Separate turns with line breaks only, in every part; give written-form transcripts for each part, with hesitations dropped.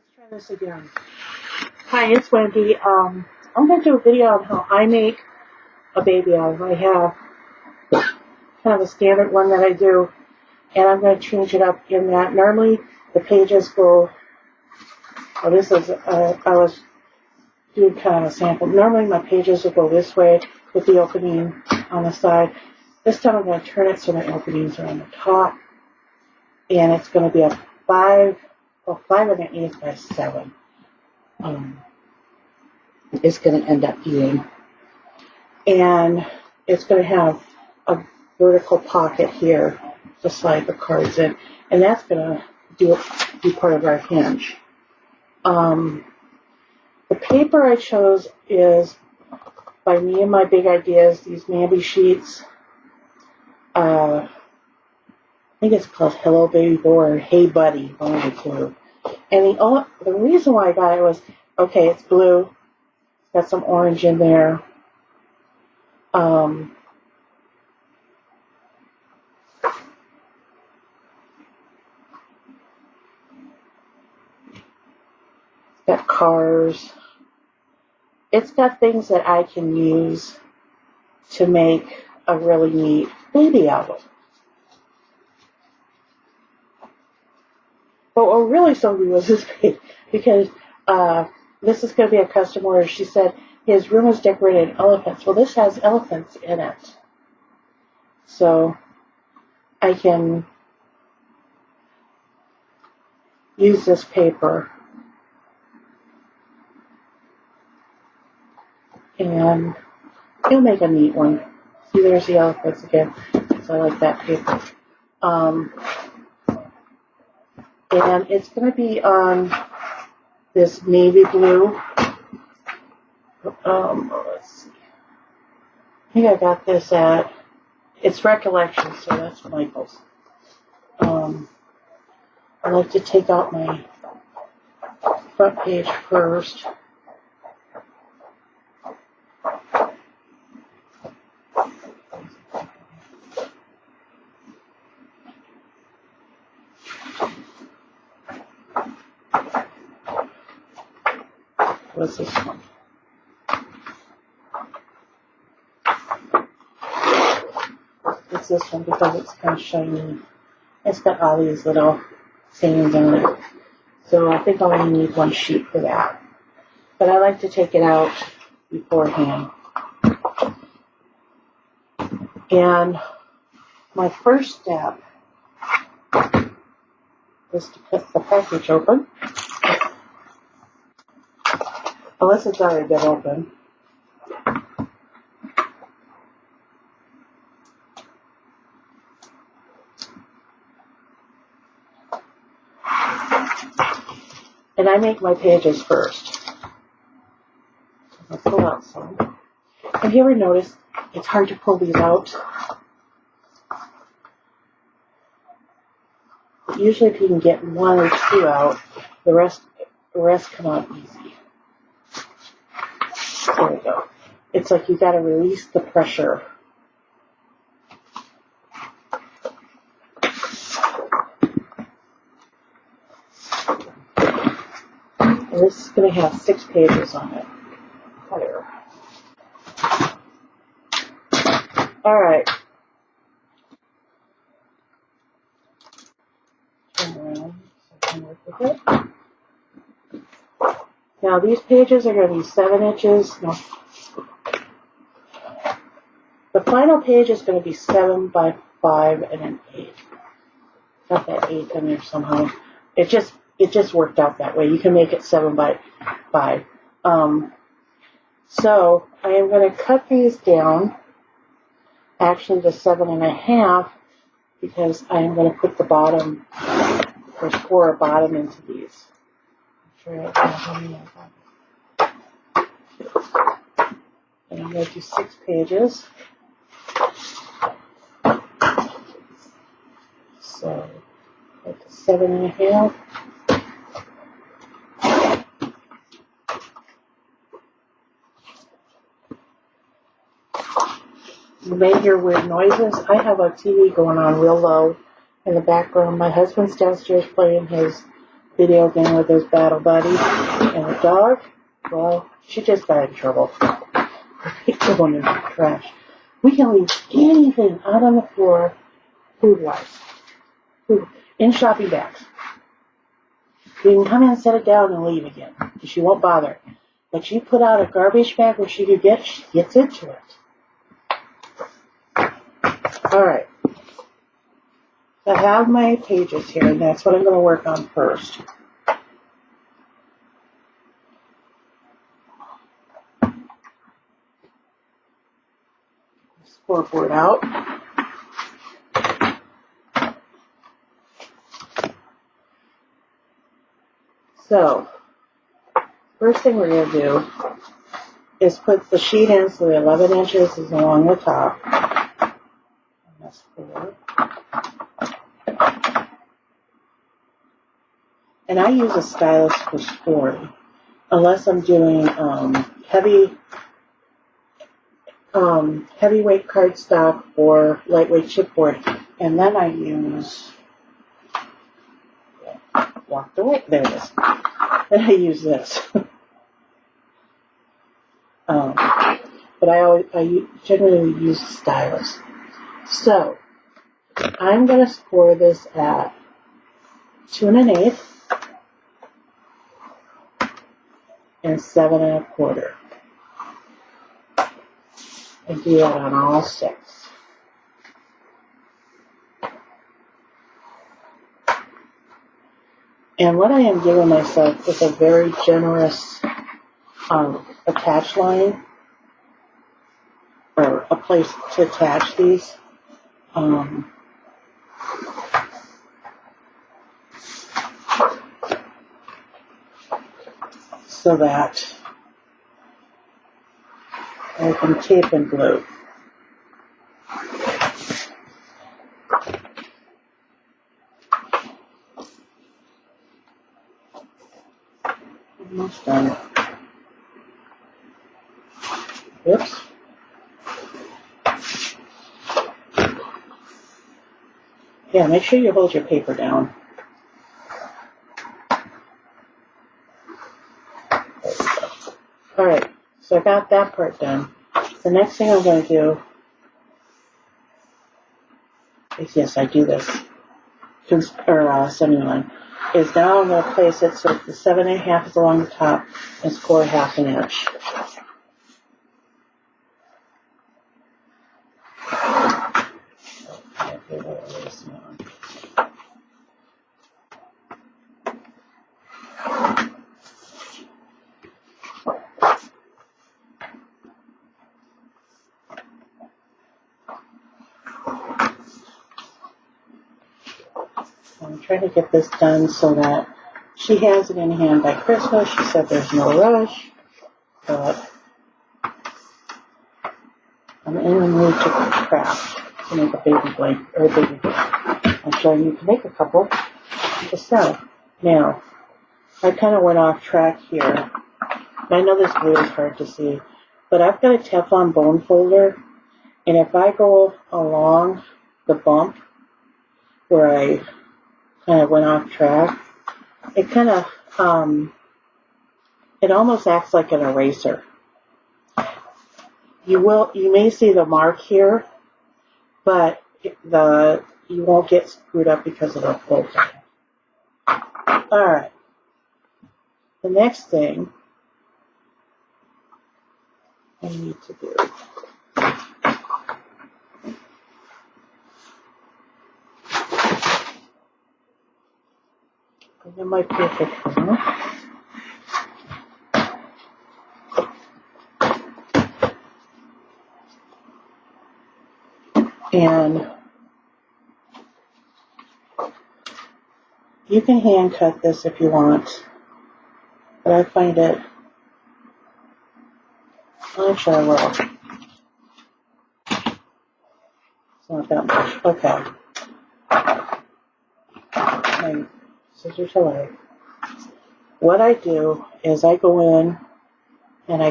Let's try this again. Hi, it's Wendy. I'm going to do a video on how I make a baby album. I have kind of a standard one that I do, and I'm going to change it up in that. Normally, the pages go, well, this is, I was doing kind of a sample. Normally, my pages will go this way with the opening on the side. This time, I'm going to turn it so my openings are on the top, and it's going to be a 5 1/8 by 7. It's going to end up being. And it's going to have a vertical pocket here to slide the cards in. And that's going to be part of our hinge. The paper I chose is by Me and My Big Ideas, these Mambi sheets. I think it's called Hello Baby Boy or Hey Buddy, one of the two. And the reason why I got it was, okay, it's blue, got some orange in there. Got cars. It's got things that I can use to make a really neat baby album. But what really sold me was this page, because this is going to be a custom order. She said his room is decorated in elephants. Well, this has elephants in it. So I can use this paper and it'll make a neat one. See, there's the elephants again. So I like that paper. And it's going to be on this navy blue. Let's see. I think I got this at, it's Recollection, so that's Michael's. I like to take out my front page first. What's this one? It's this one because it's kind of shiny. It's got all these little things on it. So I think I only need one sheet for that. But I like to take it out beforehand. And my first step is to cut the package open. Unless it's already been open. And I make my pages first. I'll pull out some. Have you ever noticed it's hard to pull these out? But usually if you can get one or two out, the rest come out easy. There we go. It's like you got to release the pressure. And this is going to have 6 pages on it. There. All right. Turn around so I can work with it. Now these pages are going to be 7 inches. No. The final page is going to be 7 by 5 and an 8. Got that 8 in there somehow. It just worked out that way. You can make it 7 by 5. So I am going to cut these down, actually to 7.5, because I am going to put the bottom, or score a bottom into these. And I'm going to do 6 pages. So, that's 7.5. You may hear weird noises. I have a TV going on real low in the background. My husband's downstairs playing his video game with his battle buddy. And the dog, well, she just got in trouble for going in the trash. We can leave anything out on the floor, food-wise, in shopping bags. You can come in, set it down, and leave again, because she won't bother. But you put out a garbage bag where she gets into it. All right. So I have my pages here, and that's what I'm going to work on first. Scoreboard out. So, first thing we're going to do is put the sheet in so the 11 inches is along the top. And that's 4. And I use a stylus for scoring, unless I'm doing heavyweight cardstock or lightweight chipboard. And then I use, walked away, there it is. Then I use this. But I generally use stylus. So, I'm going to score this at 2 1/8 and 7 1/4. And do that on all 6. And what I am giving myself is a very generous attach line, or a place to attach these. So that I can tape and glue. Almost done. Oops. Yeah, make sure you hold your paper down. Alright, so I got that part done. The next thing I'm going to do is, yes, I do this, assembly line, is now I'm going to place it so the 7 1/2 is along the top and score 1/2 inch. I'm trying to get this done so that she has it in hand by Christmas. She said there's no rush, but I'm in the mood to craft, to make a baby blanket, or a baby blanket. I'm showing you to make a couple to sell. Now, I kind of went off track here. I know this glue is hard to see, but I've got a Teflon bone folder, and if I go along the bump where I kind of went off track, it kind of, it almost acts like an eraser. You may see the mark here, but you won't get screwed up because of the folder. Alright. The next thing I need to do in my paper corner. And you can hand cut this if you want, but I find it, actually I will. It's not that much. Okay. My scissors away. What I do is I go in and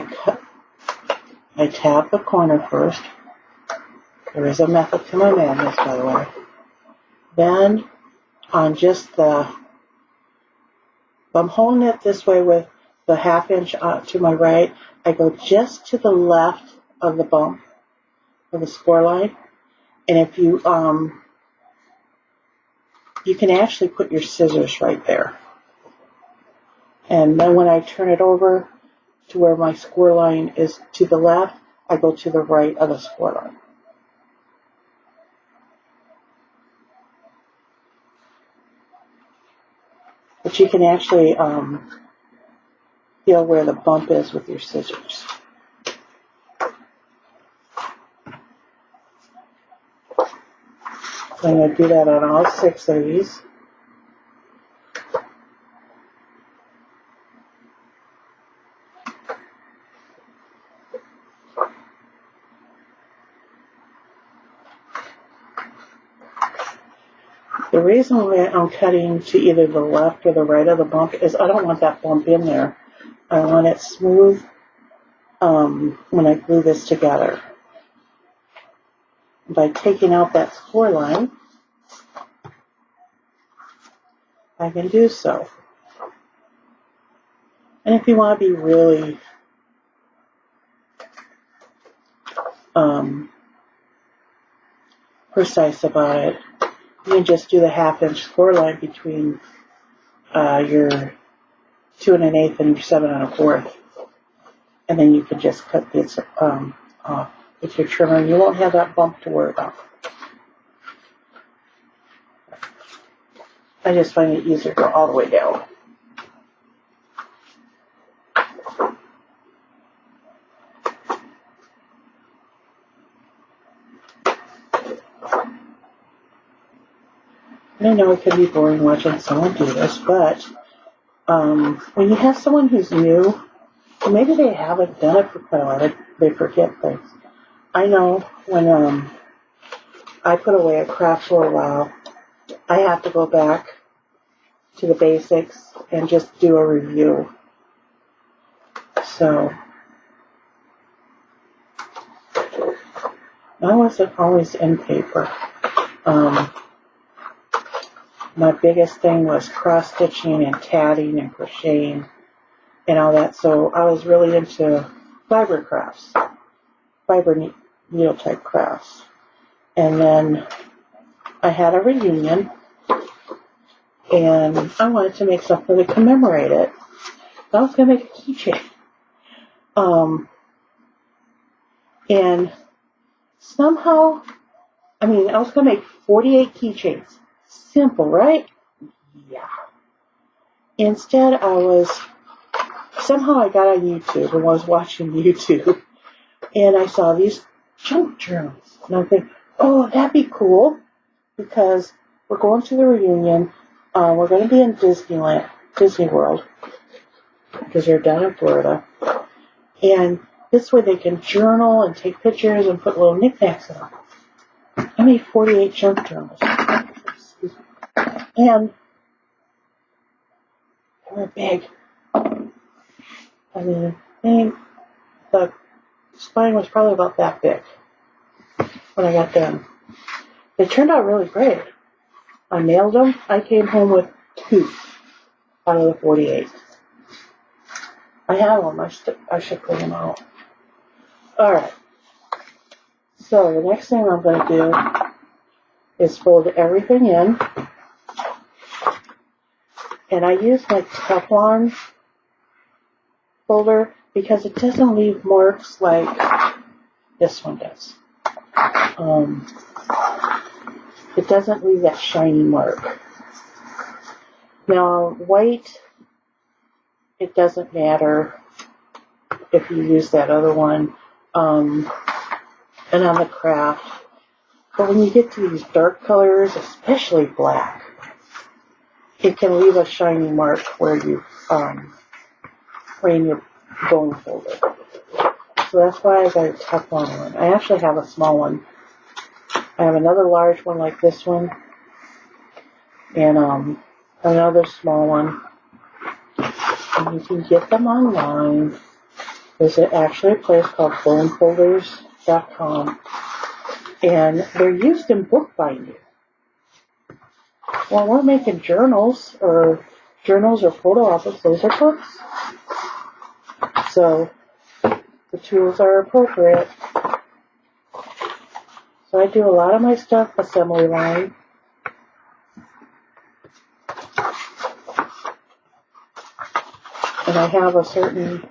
I tab the corner first. There is a method to my madness, by the way. Then, on just the If I'm holding it this way with the 1/2 inch to my right, I go just to the left of the bump of the score line. And if you, you can actually put your scissors right there. And then when I turn it over to where my score line is to the left, I go to the right of the score line. But you can actually feel where the bump is with your scissors. So I'm going to do that on all 6 of these. The reason why I'm cutting to either the left or the right of the bump is I don't want that bump in there. I want it smooth when I glue this together. By taking out that score line, I can do so. And if you want to be really precise about it, you can just do the 1/2 inch score line between your 2 1/8 and your 7 1/4, and then you can just cut this off with your trimmer, and you won't have that bump to worry about. I just find it easier to go all the way down. And I know it can be boring watching someone do this, but when you have someone who's new, maybe they haven't done it for quite a while, they forget things. I know when I put away a craft for a while, I have to go back to the basics and just do a review. So I wasn't always in paper. My biggest thing was cross-stitching and tatting and crocheting and all that. So I was really into fiber crafts, fiber needle type crafts. And then I had a reunion, and I wanted to make something to commemorate it. I was going to make a keychain. And somehow, I was going to make 48 keychains. Simple, right? Yeah. Instead, somehow I got on YouTube and was watching YouTube, and I saw these junk journals. And I'm thinking, oh, that'd be cool, because we're going to the reunion. We're going to be in Disney World, because they're down in Florida. And this way they can journal and take pictures and put little knickknacks in them. I made 48 junk journals. And they were big. The spine was probably about that big when I got done. They turned out really great. I mailed them. I came home with 2 out of the 48. I have them. I should pull them out. Alright. So the next thing I'm going to do is fold everything in. And I use my Teflon folder because it doesn't leave marks like this one does. It doesn't leave that shiny mark. Now, white, it doesn't matter if you use that other one, and on the craft. But when you get to these dark colors, especially black, it can leave a shiny mark where you in your bone folder. So that's why I got a Teflon one. I actually have a small one. I have another large one like this one, and another small one. And you can get them online. There's actually a place called bonefolders.com, and they're used in bookbinding. Well, we're making journals or journals or photo albums, those are books. So the tools are appropriate. So I do a lot of my stuff assembly line. And I have a certain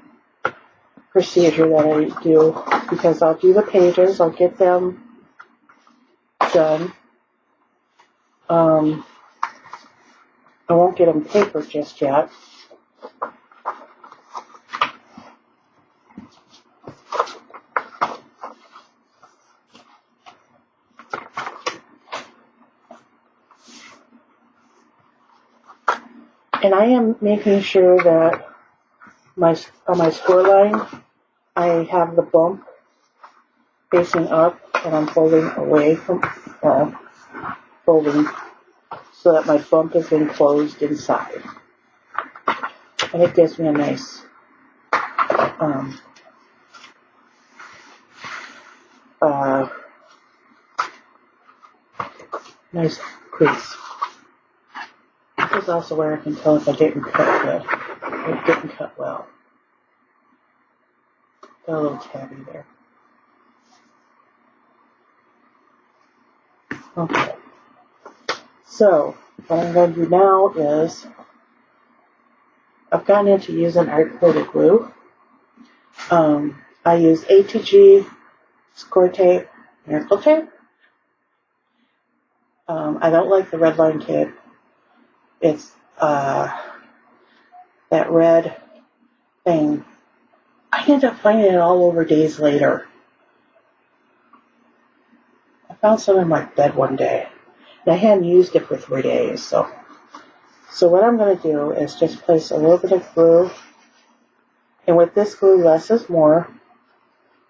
procedure that I do because I'll do the pages, I'll get them done. I won't get them papered just yet. And I am making sure that on my score line, I have the bump facing up and I'm folding away from, folding so that my bump is enclosed inside. And it gives me a nice, nice crease. This is also where I can tell if I didn't cut good. It didn't cut well. Got a little tabby there. Okay. So, what I'm going to do now is, I've gotten into using art-coated glue. I use ATG, score tape, miracle tape. I don't like the red line tape. It's that red thing. I end up finding it all over days later. I found some in my bed one day. And I hadn't used it for 3 days. So what I'm going to do is just place a little bit of glue. And with this glue, less is more.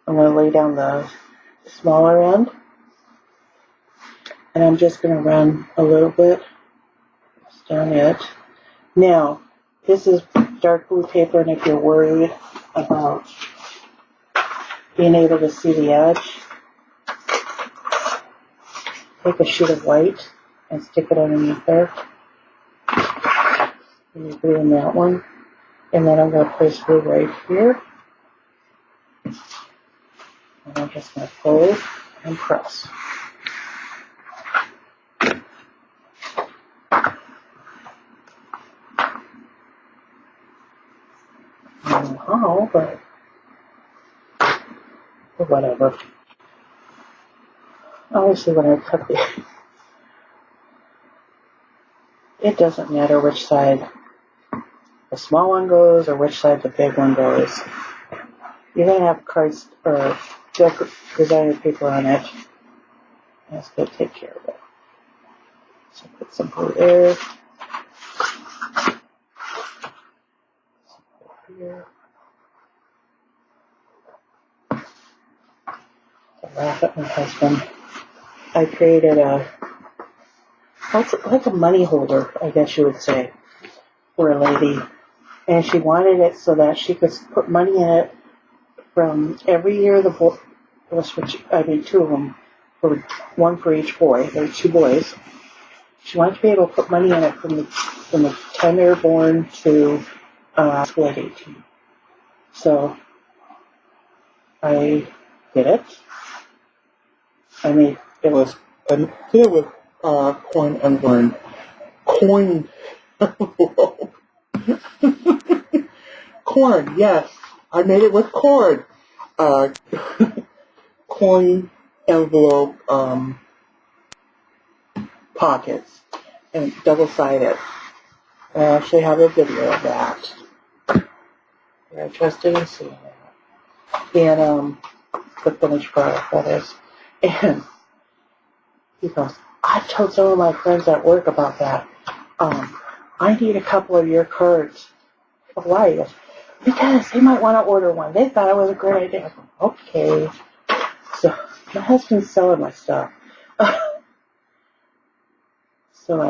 I'm going to lay down the smaller end. And I'm just going to run a little bit down it. Now, this is dark blue paper, and if you're worried about being able to see the edge, take a sheet of white and stick it underneath there. And you put in that one. And then I'm going to place glue right here. And I'm just going to fold and press. I don't know how, but whatever. Obviously, when I cut it doesn't matter which side the small one goes or which side the big one goes. You're going to have cards or designer paper on it. That's going to take care of it. So put some glue there. Here. I laugh at my husband. I created like a money holder, I guess you would say, for a lady. And she wanted it so that she could put money in it from every year the boy, two of them, one for each boy. There were 2 boys. She wanted to be able to put money in it from the time they were born to school at 18. So I did it. I did it with coin envelope. Corn, yes. I made it with corn. Coin envelope pockets and double-sided. I actually have a video of that. You're interested in seeing that. And the finished product, that is. And he goes, I told some of my friends at work about that. I need a couple of your cards. Why? He goes, because they might want to order one. They thought it was a great idea. I go, okay. So my husband's selling my stuff. So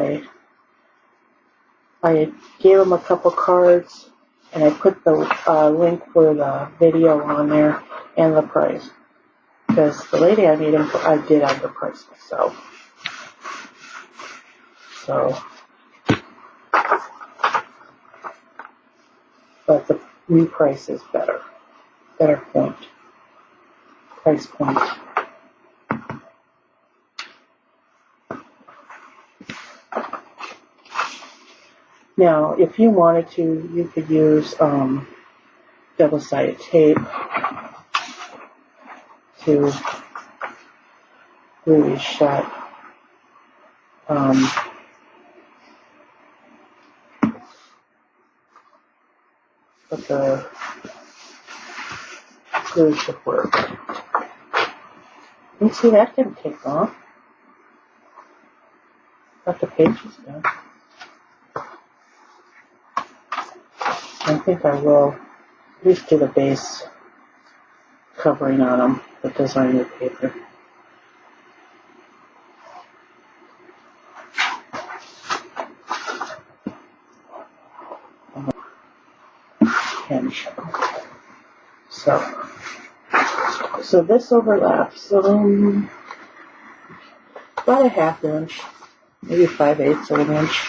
I gave him a couple cards, and I put the link for the video on there and the price. Because the lady I made him for, I did have the price myself. So but the new price is better. Better price point. Now, if you wanted to, you could use double-sided tape to glue these shut. But the glue should work. You see, that didn't take long. Got the pages done. I think I will at least do the base covering on them with designer paper. Hinge. So this overlaps about a ½ inch, maybe 5/8 of an inch.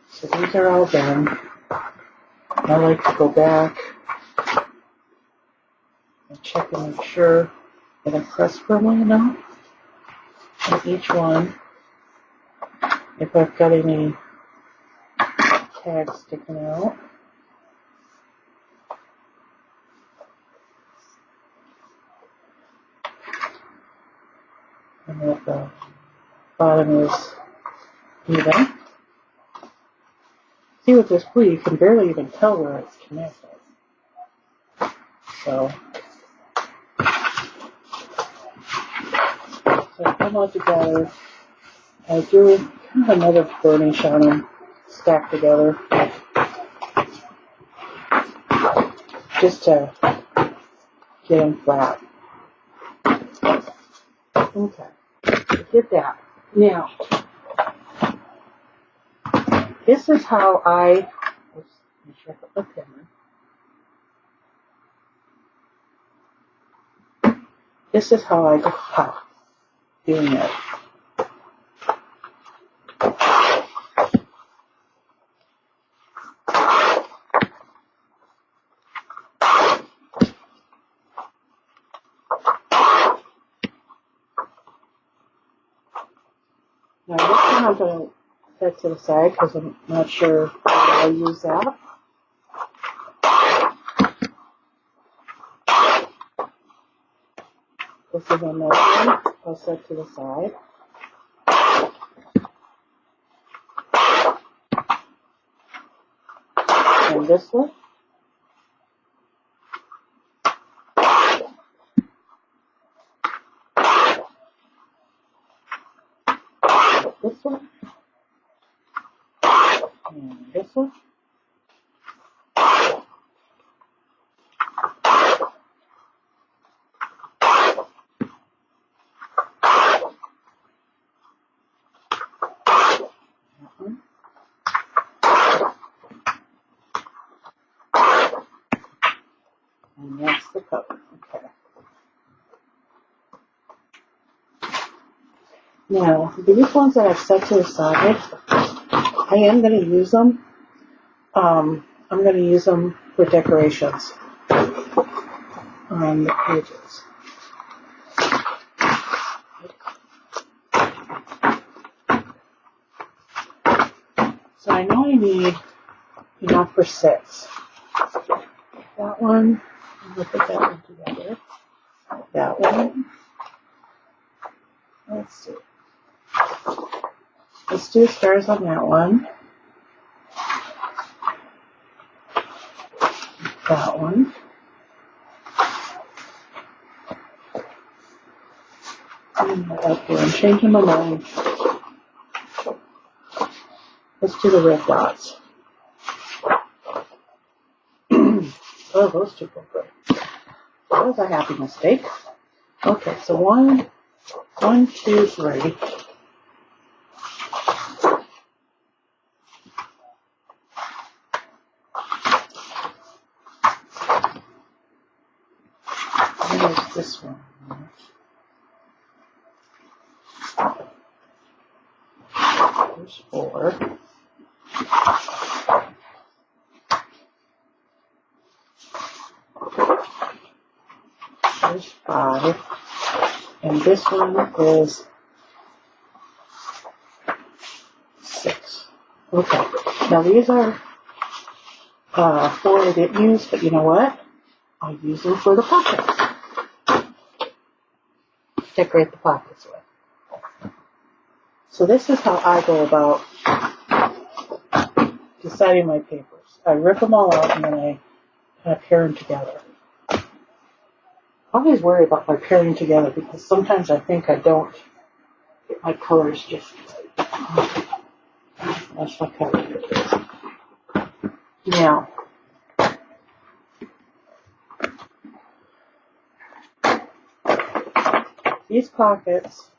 So these are all done. I like to go back and check and make sure that I press firmly enough on each one. If I've got any tags sticking out. And that the bottom is even. See, with this glue, you can barely even tell where it's connected. So I put them all together. I do kind of another burnish on them, stacked together, just to get them flat. Okay, I did that. Now, this is how I, make sure I put my pen in. This is how I go about doing it. Now this one I'm going to set to the side because I'm not sure how I'll use that. This is another one I'll set to the side. And this one. This one. And this one. And that's the cover. Okay. Now, these ones that I've set to the side, I am going to use them. I'm going to use them for decorations on the pages. So I know I need enough for 6. That one, we'll put that one together. That one. Let's see. Let's do stars on that one. That one. And up here. I'm changing my mind. Let's do the red dots. Oh, those two go good. That was a happy mistake. Okay, so 1, 2, 3. And there's this one. There's 4. 5, and this one is 6. Okay, now these are 4 I didn't use, but you know what? I'll use them for the pockets. Decorate the pockets with. So this is how I go about deciding my papers. I rip them all out and then I kind of pair them together. I always worry about my pairing together because sometimes I think I don't get my colors just right. That's my color. Now, these pockets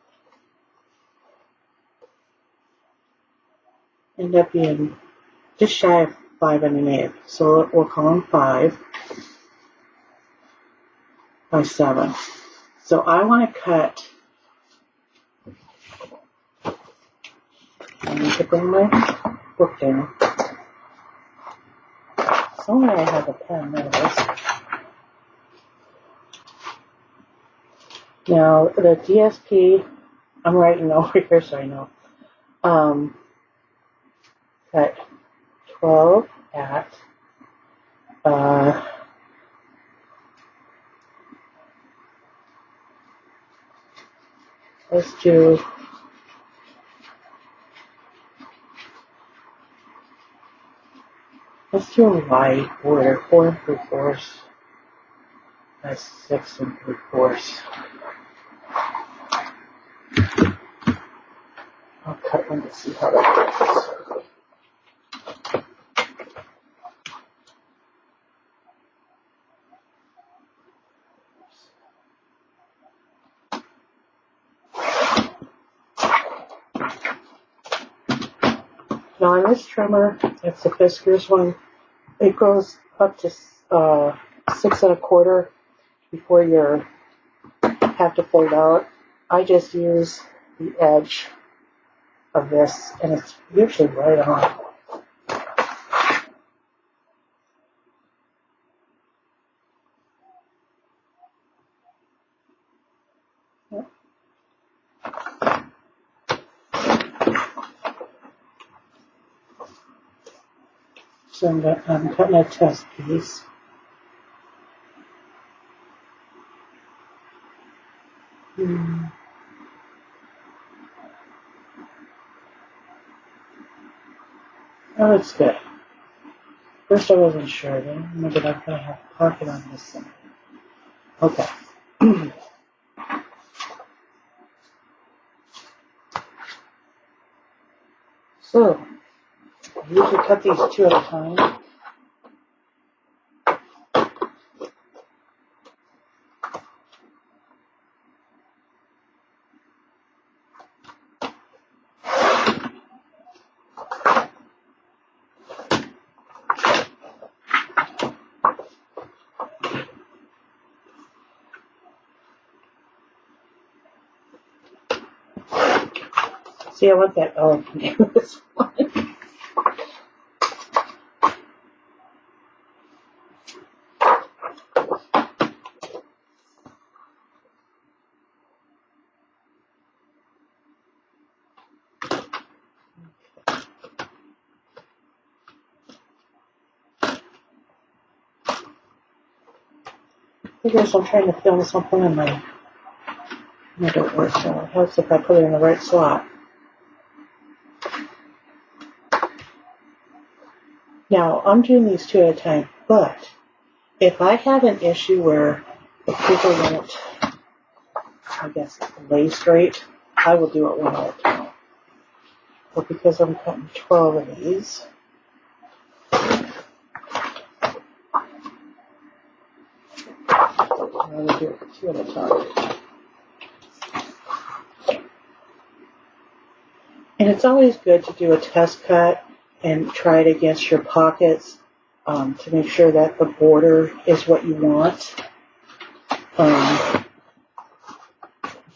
end up being just shy of 5 1/8. So we'll call them 5 by 7. So I want to cut, I need to bring my book down. Somewhere I have a pen, there it is. Now the DSP, I'm writing over here so I know. Cut 12 at let's do a wide border, 4 3/4 by 6 3/4. I'll cut one to see how that works. Now on this trimmer, it's the Fiskars one. It goes up to 6 1/4 before you have to fold out. I just use the edge of this, and it's usually right on. So I'm cutting a test piece. That looks good. First I wasn't sure, then maybe I'm going to have a pocket on this side. Okay. So, I usually cut these 2 at a time. See, I want that elegant in this one. I guess I'm trying to film something and it don't work, so it helps if I put it in the right slot. Now, I'm doing these 2 at a time, but if I have an issue where the paper won't, I guess, lay straight, I will do it 1 at a time. But because I'm cutting 12 of these, I'm going to do it 2 at a time. And it's always good to do a test cut and try it against your pockets to make sure that the border is what you want.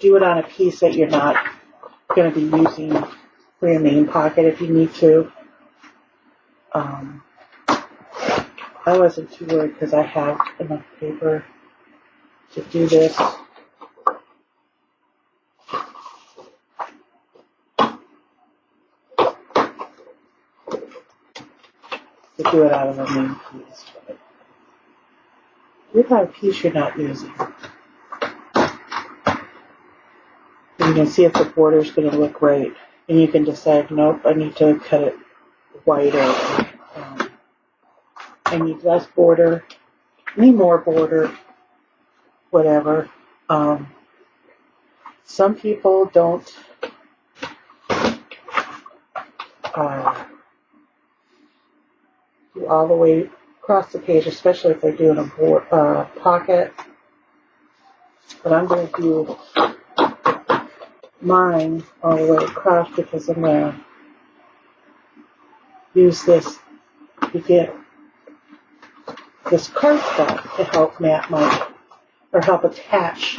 Do it on a piece that you're not going to be using for your main pocket if you need to. I wasn't too worried because I have enough paper to do this. to do it out of a main piece. But you got a piece you're not using. And you can see if the border is going to look right. And you can decide, nope, I need to cut it wider. I need less border, I need more border, whatever. Some people don't do all the way across the page, especially if they're doing a pocket. But I'm going to do mine all the way across because I'm going to use this to get this cardstock to help map my, or help attach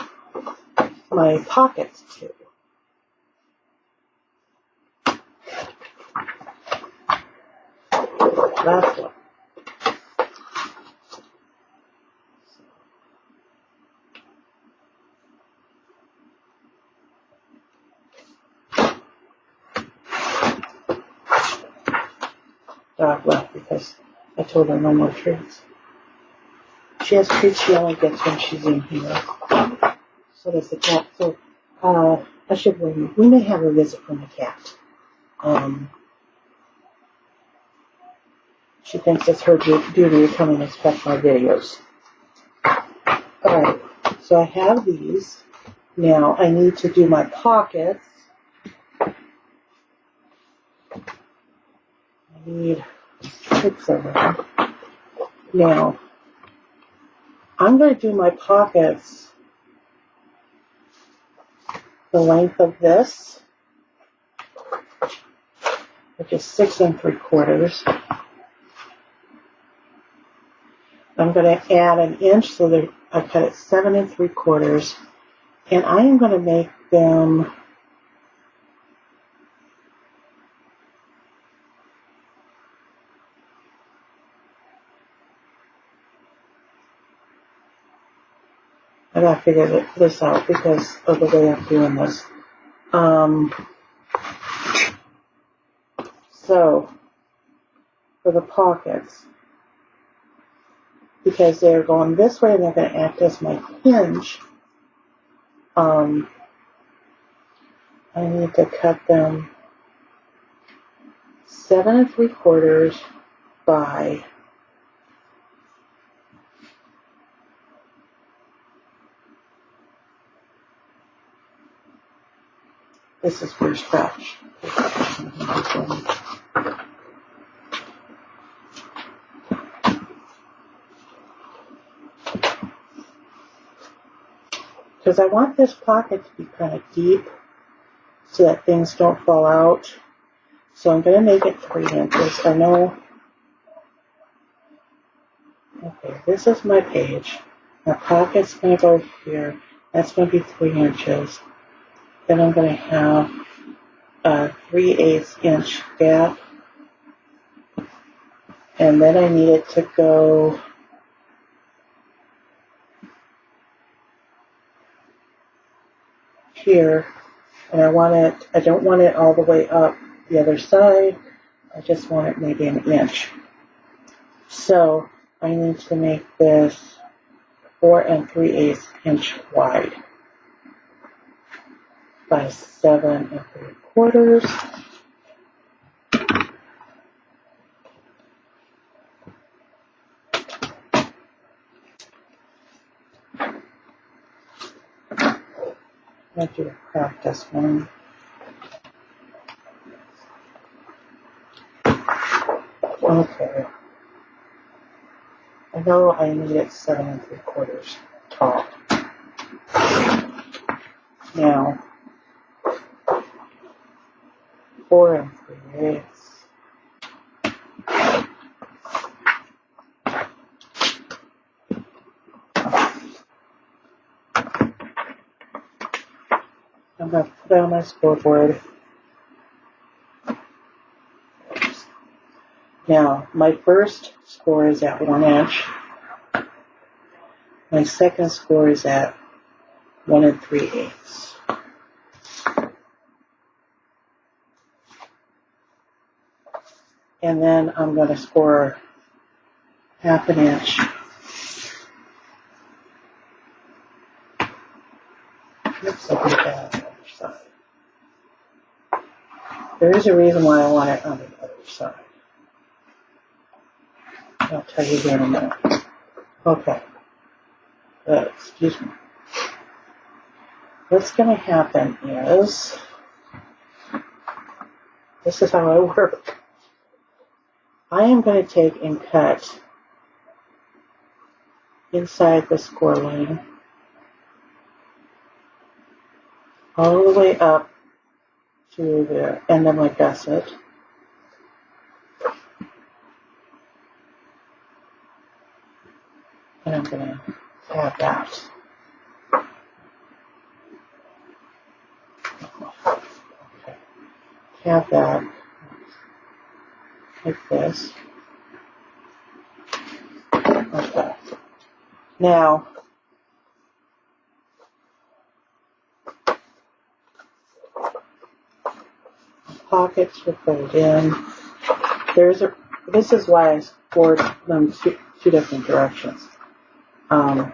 my pockets to. Last one. Dog left because I told her no more treats. She has treats she only gets when she's in here. So does the cat. So I should warn you, we may have a visit from the cat. She thinks it's her duty to come and inspect my videos. Alright, so I have these. Now I need to do my pockets. I need 6 of them. Now, I'm going to do my pockets the length of this, which is 6 3/4. I'm going to add an inch so that I cut it 7 3/4, and I am going to make them I gotta figure this out because of the way I'm doing this. So, for the pockets, because they're going this way and they're going to act as my hinge, I need to cut them 7 3/4 by this is for scratch. Because I want this pocket to be kind of deep so that things don't fall out. So I'm going to make it 3 inches. I know. Okay, this is my page. My pocket's going to go here. That's going to be 3 inches. Then I'm going to have a 3/8 inch gap. And then I need it to go here. And I don't want it all the way up the other side. I just want it maybe an inch. So I need to make this 4 3/8 inch wide by 7 3/4. I'll do a practice one. Okay. I know I need it 7 3/4 tall. Now, 4 3/8. I'm going to put it on my scoreboard. Now, my first score is at 1 inch. My second score is at 1 3/8. And then I'm going to score 1/2 inch. Oops, I did that on the other side. There is a reason why I want it on the other side. I'll tell you here in a minute. Okay. Excuse me. What's going to happen is, this is how I work. I am going to take and cut inside the score line all the way up to the end of my gusset. And I'm going to have that. Okay. Have that like this. Okay. Now, pockets will fold in. This is why I scored them two different directions. I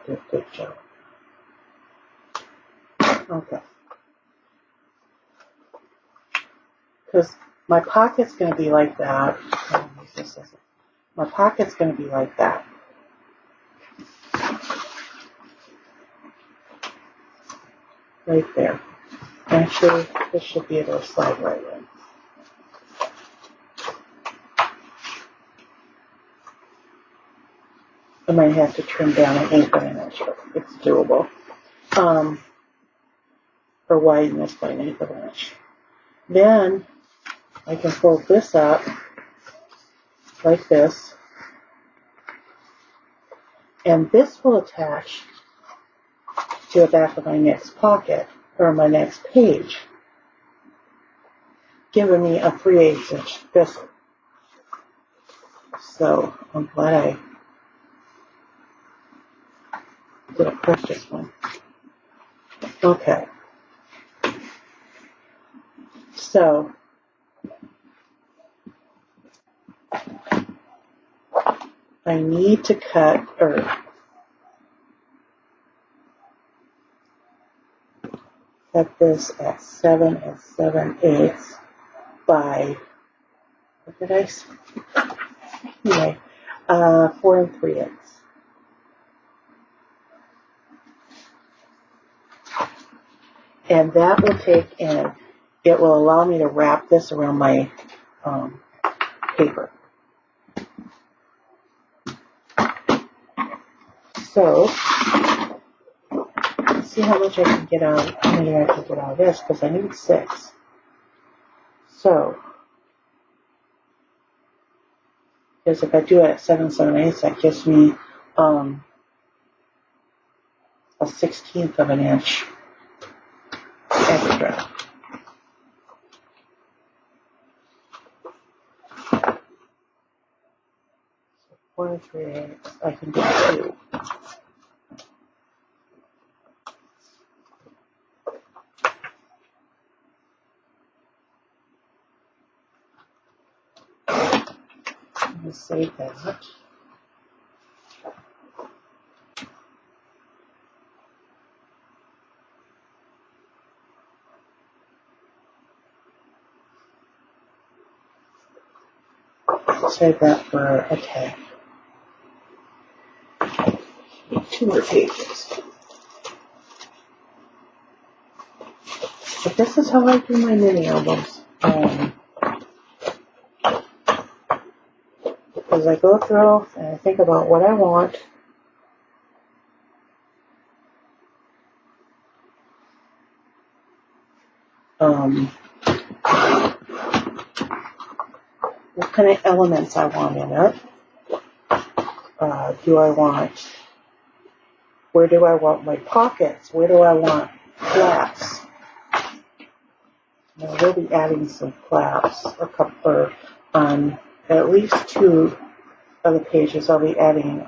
did a good job. Okay. Because my pocket's going to be like that. My pocket's going to be like that. Right there. Actually, this should be able to slide right in. I might have to trim down an 1/8 inch, but it's doable. Or widen this by an 1/8 inch. Then I can fold this up like this, and this will attach to the back of my next pocket or my next page, giving me a 3/8 inch gusset. So I'm glad I did a practice one. Okay. So I need to cut this at 7 7/8 by, what did I say? Anyway, 4 3/8. And that will take and it will allow me to wrap this around my paper. So, let's see how much I can get out, how many I can get out of this, because I need 6. So, because if I do it at 7 7/8, that gives me a 1/16 of an inch extra. So 4 3/8, I can do 2. I'm going to save that. Save that for a tag. 2 more pages. But this is how I do my mini albums. As I go through and I think about what I want, what kind of elements I want in it. Where do I want my pockets? Where do I want flaps? Now, we'll be adding some flaps, on at least 2 of the pages. I'll be adding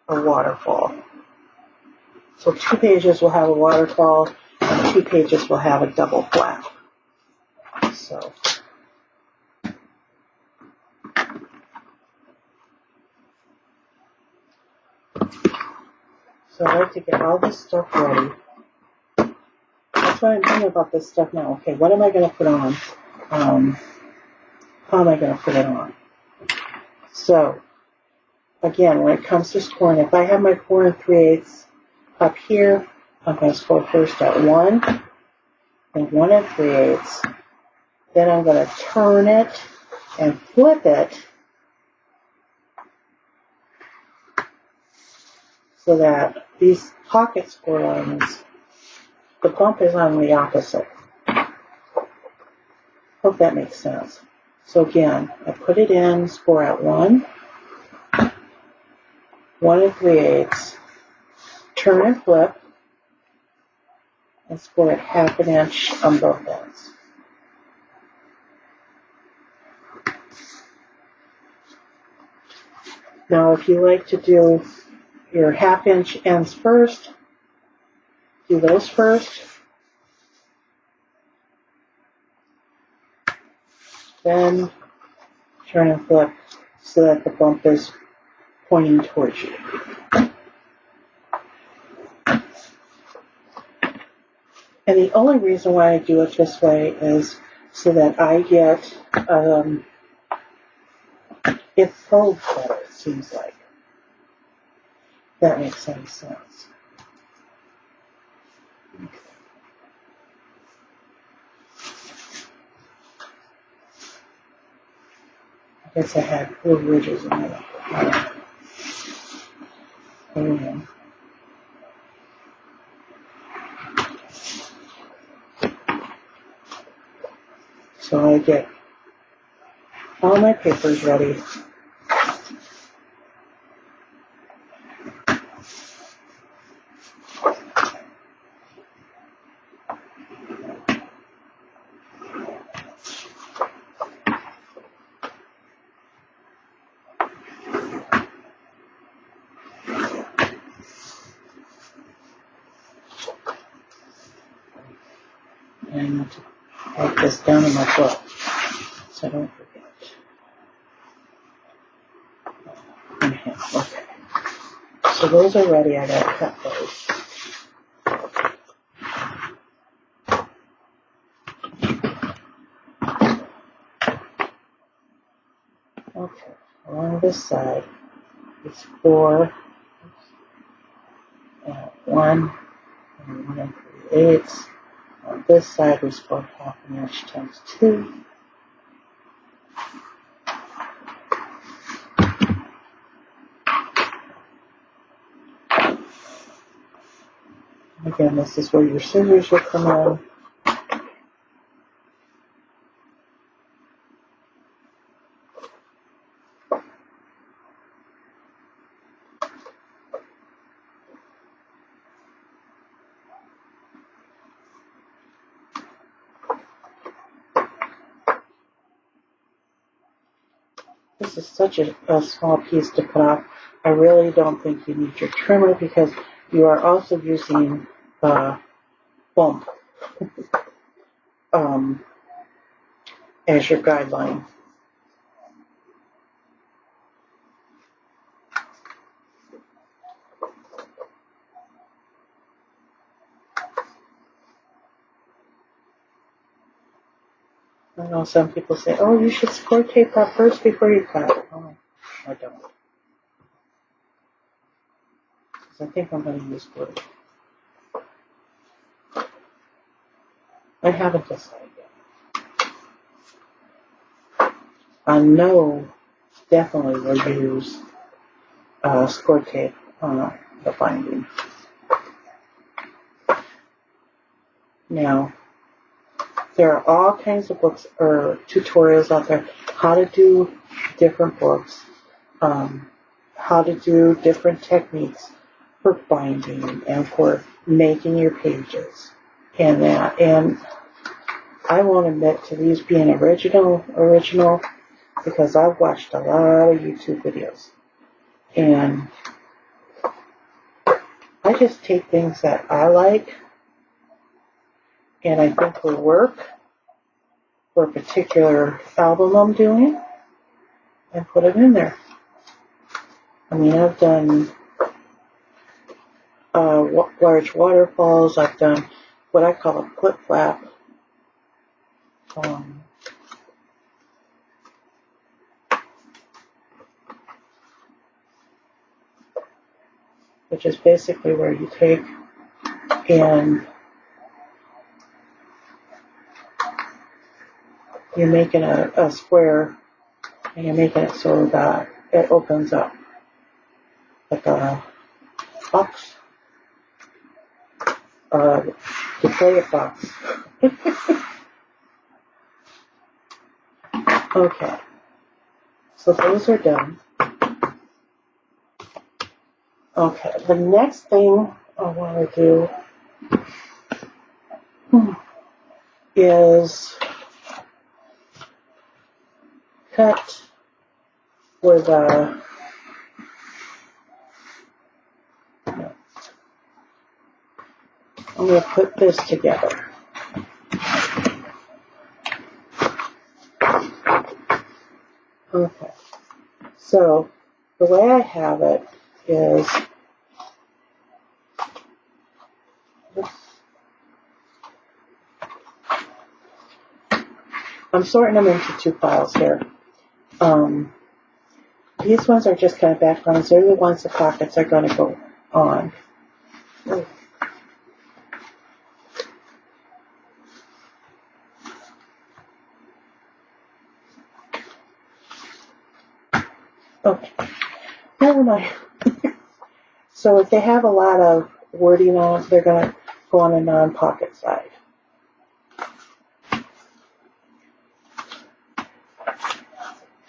a waterfall. So 2 pages will have a waterfall, and 2 pages will have a double flap. So I like to get all this stuff ready. That's what I'm thinking about this stuff now. Okay, what am I going to put on? How am I going to put it on? So, again, when it comes to scoring, if I have my 4 3/8 up here, I'm going to score first at 1 and 1 3/8. Then I'm going to turn it and flip it so that these pocket score lines, the bump is on the opposite. Hope that makes sense. So again, I put it in, score at 1, 1 3/8, turn and flip, and score at 1/2 inch on both ends. Now, if you like to do your 1/2 inch ends first, do those first. Then turn and flip so that the bump is pointing towards you. And the only reason why I do it this way is so that I get, it folds better, it seems like. That makes any sense. I guess I had little ridges in my hand. So I get all my papers ready. And write this down in my book so I don't forget. Okay. So those are ready. I gotta cut those. Okay. Along this side, it's 4, 1, and 1 3/8. On this side, we score 1/2 inch times 2. Again, this is where your scissors will come in. This is such a small piece to cut off. I really don't think you need your trimmer because you are also using the bump as your guideline. I know some people say, oh, you should score tape that first before you cut. Oh, I don't. Because I think I'm going to use glue. I haven't decided yet. I know definitely will use score tape on the binding. Now, there are all kinds of books or tutorials out there how to do different books, how to do different techniques for binding and for making your pages and that. And I won't admit to these being original because I've watched a lot of YouTube videos. And I just take things that I like and I think will work for a particular album I'm doing and put it in there. I mean, I've done large waterfalls. I've done what I call a flip flap, which is basically where you take and you're making a square and you're making it so that it opens up like a box, to play a box. Okay, so those are done. Okay, the next thing I want to do is cut where the I'm going to put this together. Okay, so the way I have it is I'm sorting them into two files here. These ones are just kind of backgrounds. They're the ones the pockets are going to go on. Okay, never mind. So if they have a lot of wording on it, they're going to go on a non-pocket side.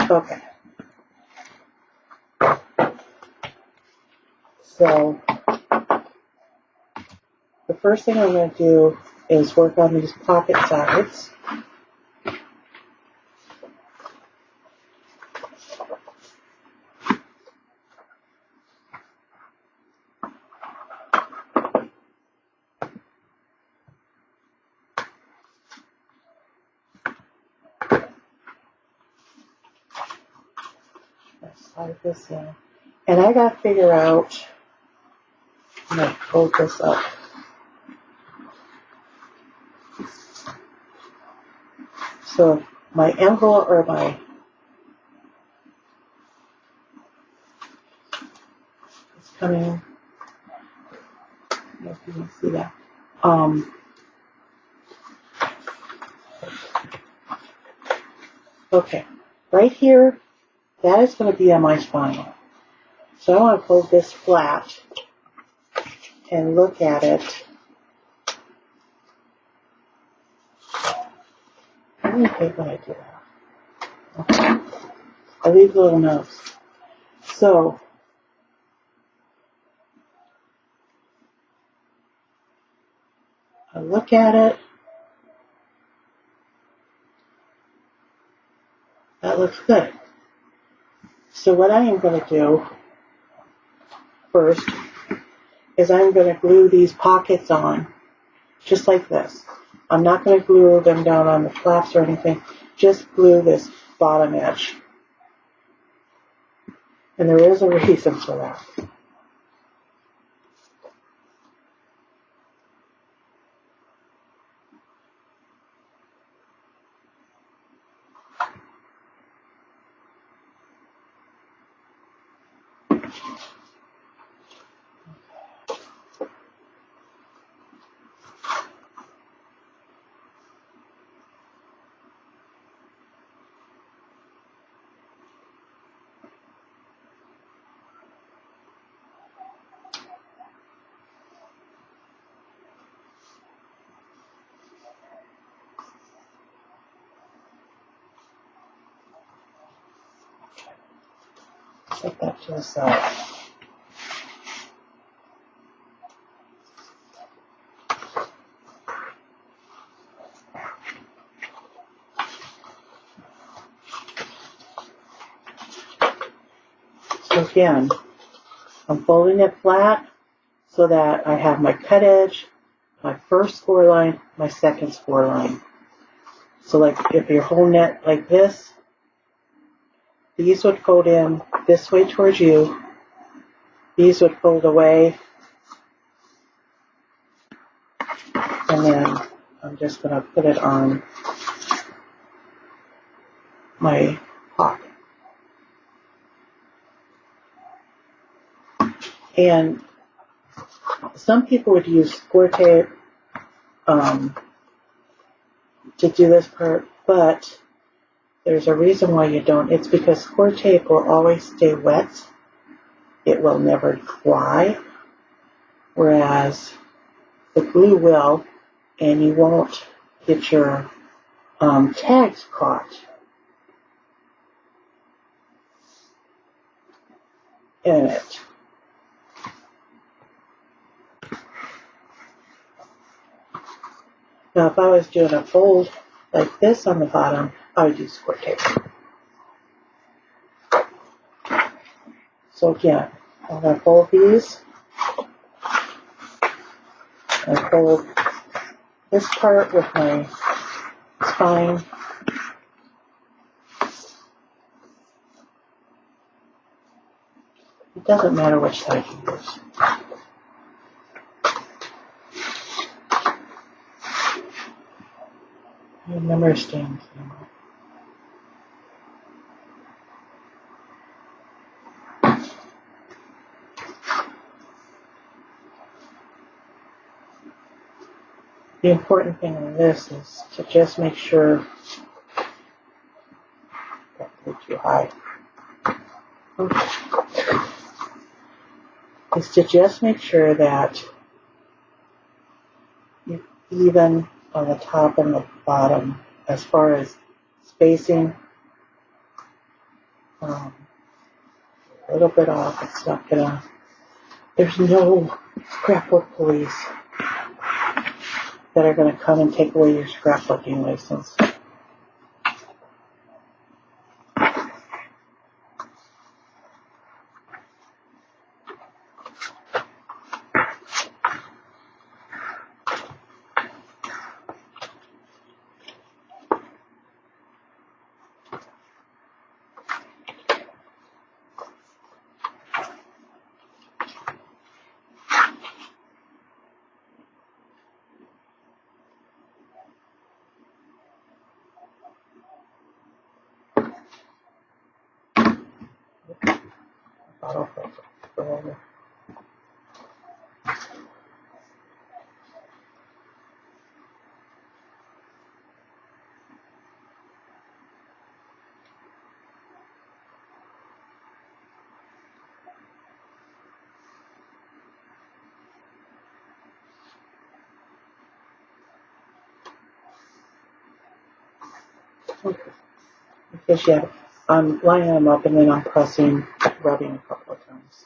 Okay. So the first thing I'm going to do is work on these pocket sides. Slide this in. And I got to figure out, I'm going to fold this up. So my envelope or my it's coming. I don't know if you can see that. Okay, right here, that is going to be on my spine. So I want to fold this flat and look at it. I really hate when I do that. Okay. I leave little notes. So I look at it. That looks good. So what I am going to do first is I'm going to glue these pockets on, just like this. I'm not going to glue them down on the flaps or anything, just glue this bottom edge. And there is a reason for that. Set that to the side. So again, I'm folding it flat so that I have my cut edge, my first score line, my second score line. So like if you're holding it like this, these would fold in this way towards you. These would fold away. And then I'm just going to put it on my pocket. And some people would use score tape to do this part, but there's a reason why you don't. It's because score tape will always stay wet. It will never dry, whereas the glue will, and you won't get your tags caught in it. Now, if I was doing a fold like this on the bottom, I would use score tape. So again, I'm going to fold these and fold this part with my spine. It doesn't matter which side you use. Remember staying. The important thing in this is to just make sure, don't go too high, is to just make sure that you're even on the top and the bottom as far as spacing. A little bit off, it's not gonna, there's no scrapbook police that are going to come and take away your scrapbooking license. Okay. Because yeah, I'm lining them up and then I'm pressing, rubbing a couple of times.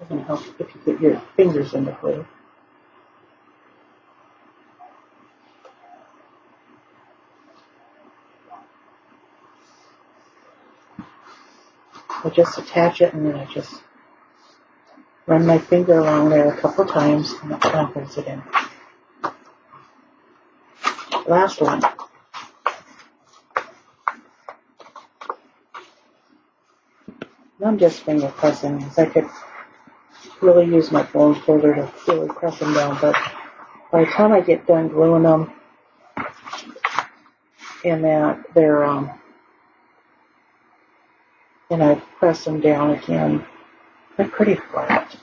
Doesn't help if you put your fingers in the glue. I just attach it and then I just run my finger along there a couple times and that kind of holds it in. Last one. And I'm just finger pressing because I could really use my bone folder to really press them down, but by the time I get done gluing them and that they're and I press them down again, they're pretty flat.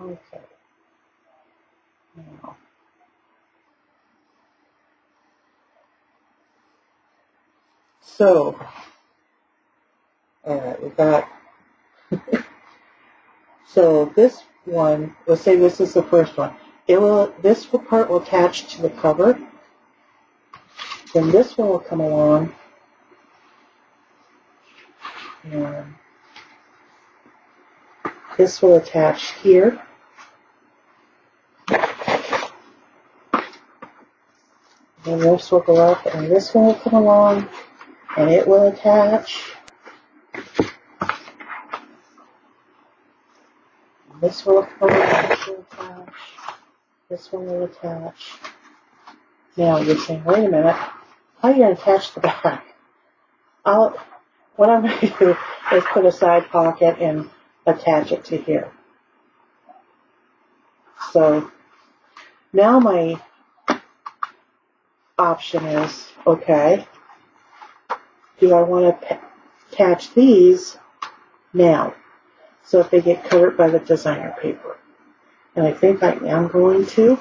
Okay. Now, So, alright, we got, so this one, let's say this is the first one. This part will attach to the cover. Then this one will come along. And this will attach here. And this will go up, and this one will come along, and it will attach. This will come along, this will attach. This one will attach. Now you're saying, wait a minute, how are you going to attach the back? What I'm going to do is put a side pocket and attach it to here. So now my option is, okay, do I want to attach these now? So if they get covered by the designer paper. And I think I am going to.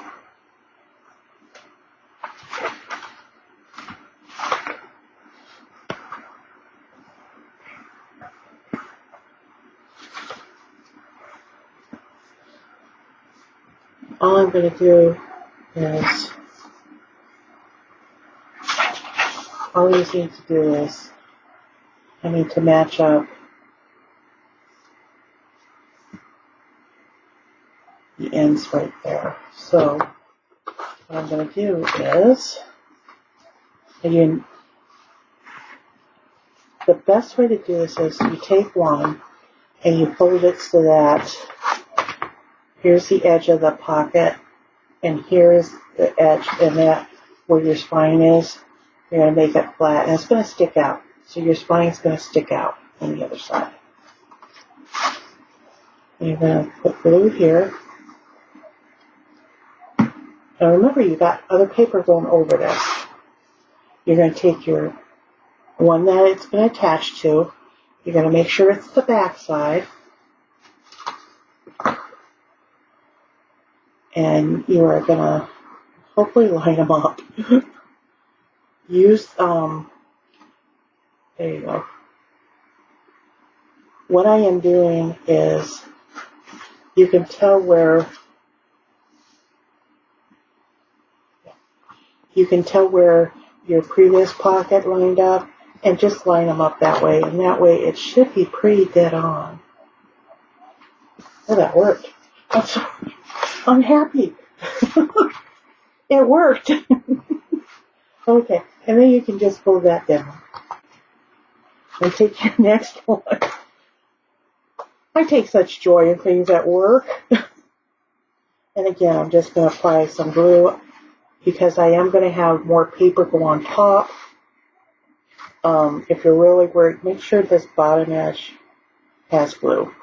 All I'm going to do is, all you need to do is, I need to match up the ends right there. So what I'm going to do is, again, the best way to do this is you take one and you fold it so that here's the edge of the pocket and here's the edge, and that where your spine is, you're going to make it flat and it's going to stick out. So your spine is going to stick out on the other side. And you're going to put glue here. Now remember, you got other paper going over this. You're going to take your one that it's going to attach to. You're going to make sure it's the back side. And you are going to hopefully line them up. Use, there you go. What I am doing is, you can tell where your previous pocket lined up, and just line them up that way, and that way it should be pretty dead on. Oh, that worked. I'm happy. It worked. Okay, and then you can just pull that down. And take your next one. I take such joy in things at work. And again, I'm just going to apply some glue because I am going to have more paper go on top. If you're really worried, make sure this bottom edge has glue.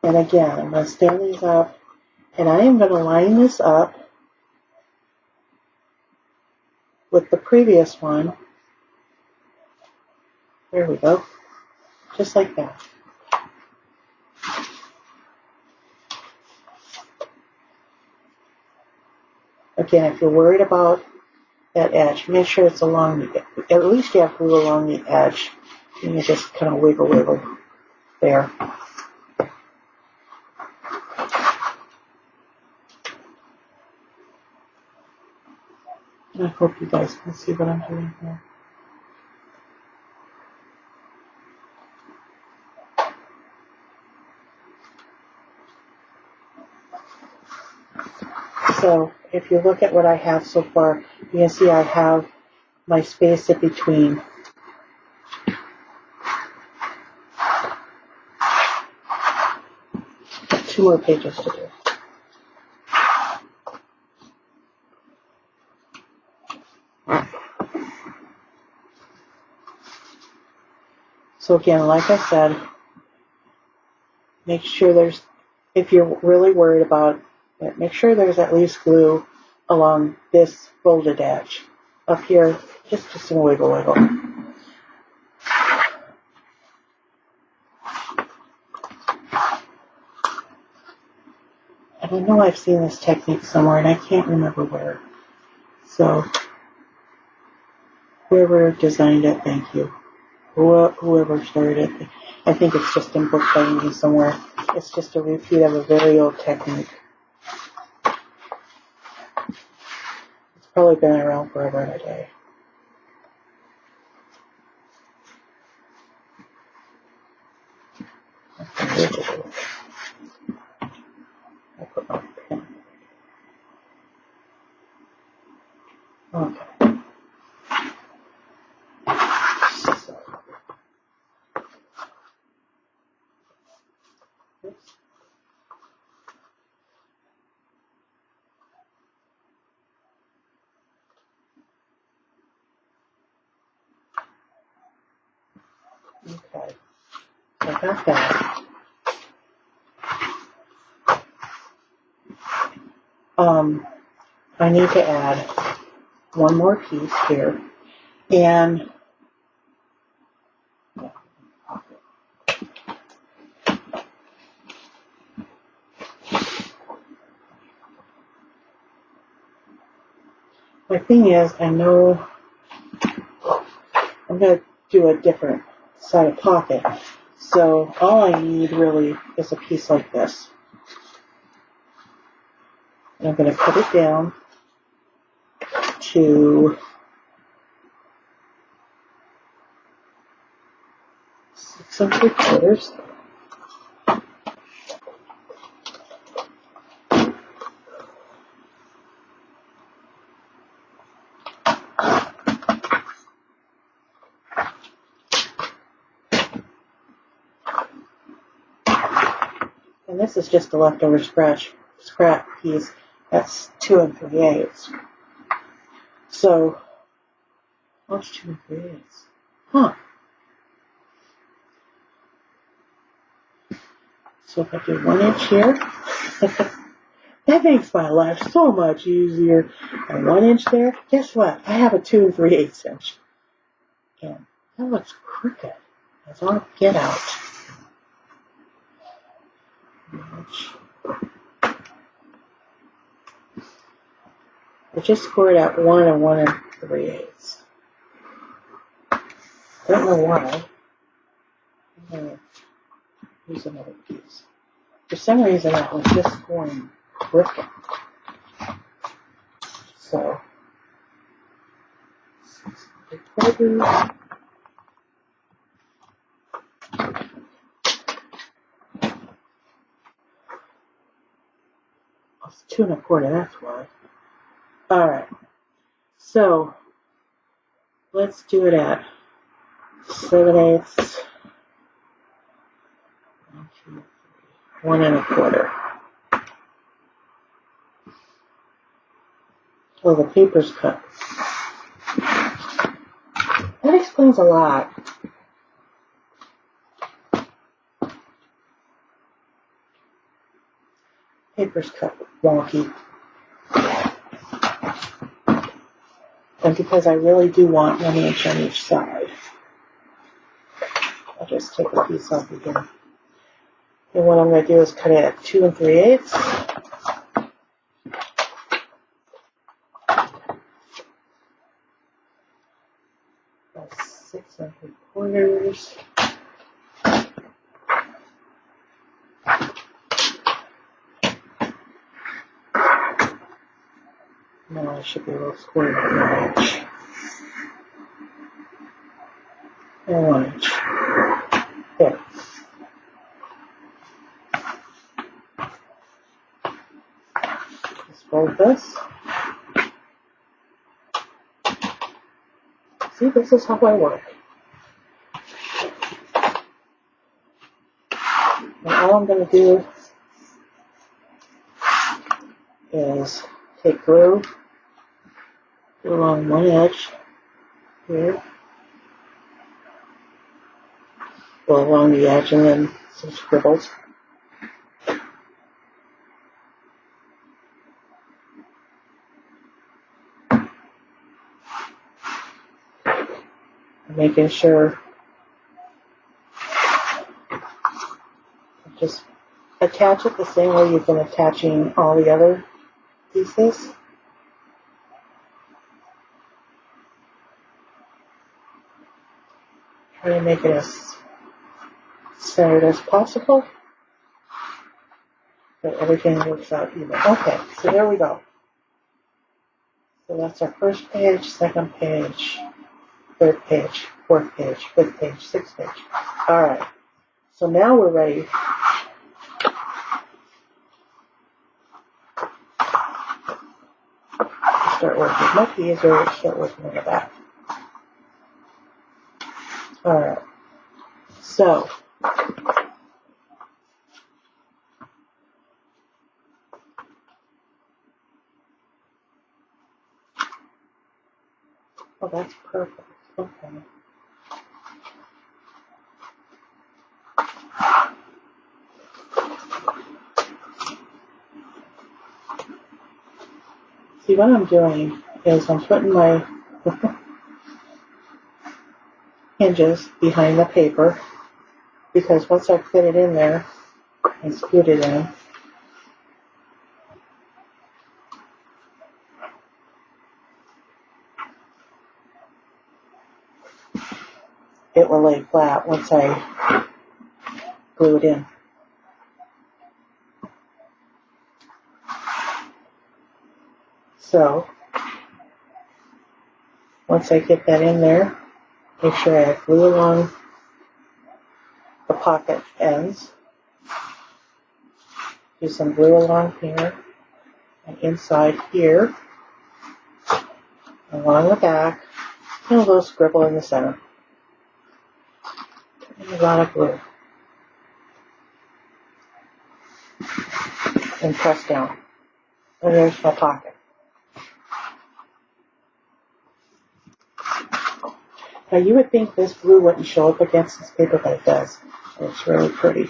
And again, I'm going to stand these up, and I am going to line this up with the previous one. There we go. Just like that. Again, if you're worried about that edge, make sure it's along the, at least you have glue along the edge. And you just kind of wiggle there. I hope you guys can see what I'm doing here. So if you look at what I have so far, you can see I have my space in between. Two more pages to do. So again, like I said, make sure there's, if you're really worried about it, make sure there's at least glue along this folded edge. Up here, just some wiggle. And I know I've seen this technique somewhere, and I can't remember where. So, whoever designed it, thank you. Whoever started it, I think it's just in book binding somewhere. It's just a repeat of a very old technique. It's probably been around forever and a day. I put my pen. Okay. So, oops. Okay. So I got that. I need to add one more piece here, and my thing is, I know I'm going to do a different side of pocket, so all I need really is a piece like this. And I'm going to cut it down to 6 3/4. And this is just a leftover scrap piece. That's 2 3/8. So, what's 2 3/8? Huh. So if I do 1 inch here, that makes my life so much easier. And 1 inch there, guess what? I have a 2 3/8 inch. And that looks crooked as all get out. I just scored out 1 and 1 3/8. Don't know why. I'm going to use another piece. For some reason, that was just scoring crooked. So, 6 3/4. It's 2 1/4, that's why. Alright, so let's do it at 7/8, 1 1/4. Well, the paper's cut. That explains a lot. Paper's cut wonky. And because I really do want 1 inch on each side, I'll just take a piece off again. And what I'm going to do is cut it at 2 3/8. That's 6 3/4. Now I should be able to square it 1 inch. And 1 inch. There. Let's fold this. See, this is how I work. And all I'm going to do is take glue, go along one edge here, go along the edge, and then some scribbles. Making sure just attach it the same way you've been attaching all the other pieces. Try to make it as centered as possible, so everything works out even. Okay, so there we go. So that's our first page, second page, third page, fourth page, fifth page, sixth page. All right. So now we're ready to start working. Much easier to start working on the back. All right. So oh, that's perfect. Okay. See, what I'm doing is I'm putting my hinges behind the paper, because once I fit it in there and scoot it in, it will lay flat once I glue it in. So once I get that in there, make sure I glue along the pocket ends. Do some glue along here and inside here, along the back, and a little scribble in the center. And a lot of glue. And press down. And there's my pocket. Now you would think this glue wouldn't show up against this paper, but it does. It's really pretty.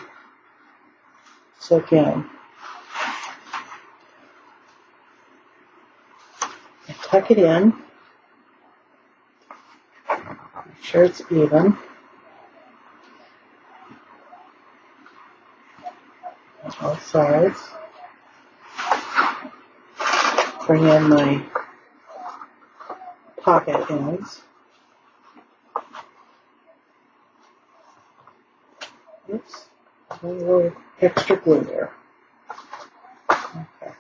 So again, tuck it in. Make sure it's even. On both sides. Bring in my pocket ends. Oops, a little extra glue there. Okay.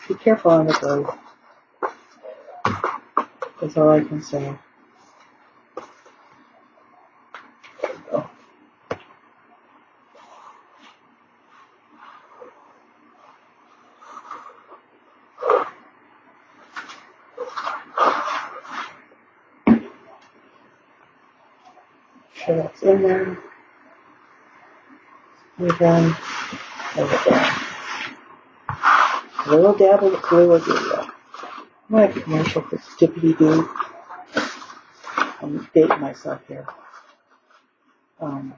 Be careful on the glue. That's all I can say. There we go. Sure that's in there. And then over there. A little dab of glue will do that. I might have a commercial for Skippity Doo. I'm dating myself here. A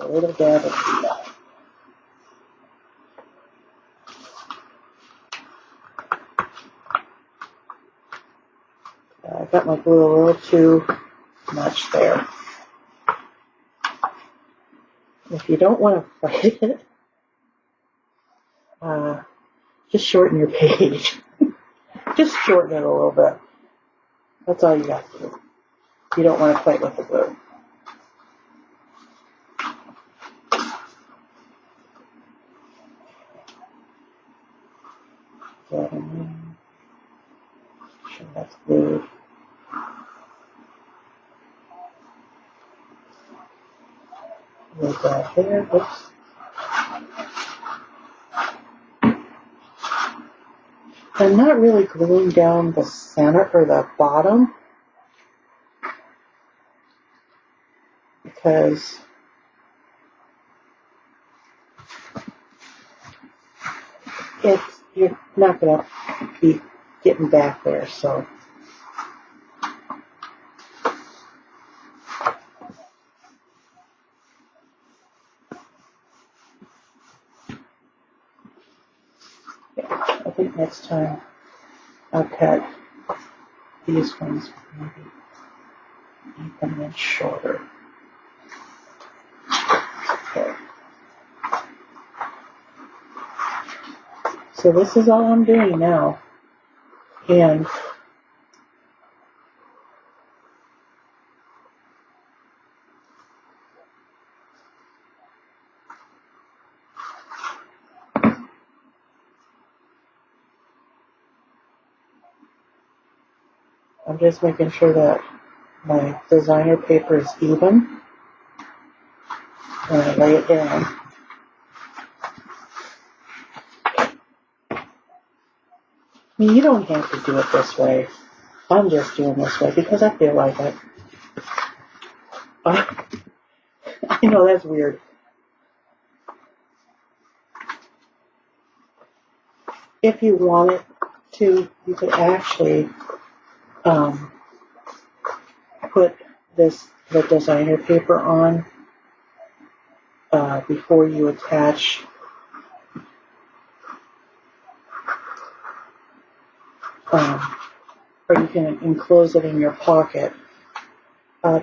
little dab of glue. I got my glue a little too much there. If you don't want to fight it, just shorten your page. Just shorten it a little bit. That's all you have to do. You don't want to fight with the glue. Get in there. Make sure that's glued. Right down there. Oops. I'm not really gluing down the center or the bottom because you're not going to be getting back there, so. Yeah, I think next time I'll cut these ones, maybe make them in shorter. Okay. So this is all I'm doing now. And I'm just making sure that my designer paper is even when I lay it down. I mean, you don't have to do it this way. I'm just doing this way because I feel like it. I know that's weird. If you wanted to, you could actually put the designer paper on before you attach or you can enclose it in your pocket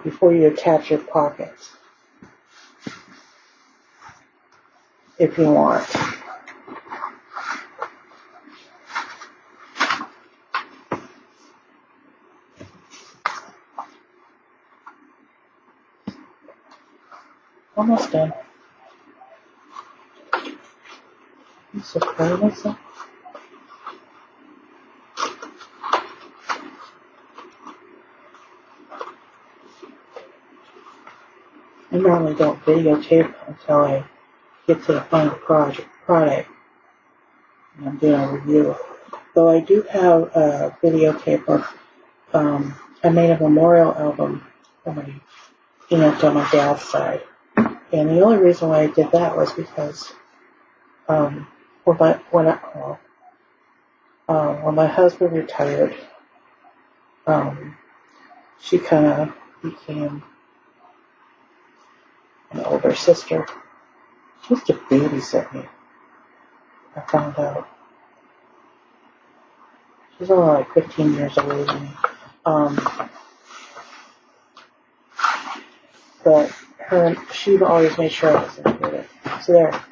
before you attach your pockets if you want. Almost done. I'm so proud of myself. I normally don't videotape until I get to the final product and I'm doing a review. Though I do have a videotape of, I made a memorial album for my aunt on my dad's side. And the only reason why I did that was because when my husband retired, she kind of became an older sister. She used to babysit me. I found out. She's only like 15 years older than me. But she always made sure I was included. So there.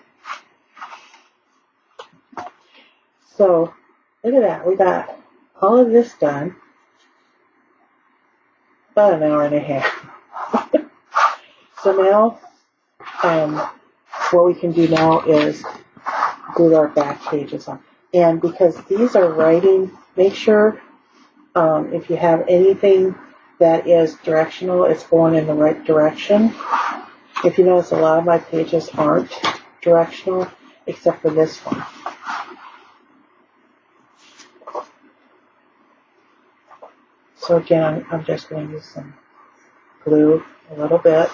So, look at that. We got all of this done. About an hour and a half. So now, what we can do now is glue our back pages on. And because these are writing, make sure if you have anything that is directional, it's going in the right direction. If you notice, a lot of my pages aren't directional, except for this one. So again, I'm just going to use some glue a little bit.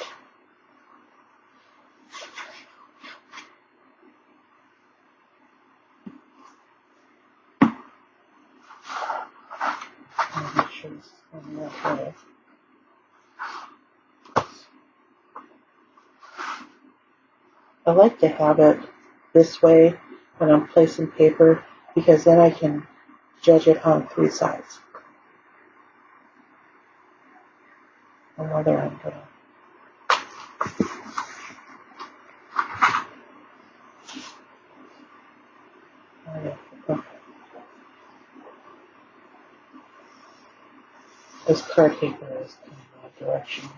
Make sure this is going the right way. I like to have it this way when I'm placing paper because then I can judge it on 3 sides. Another I'm going to. This card paper is kind of directional.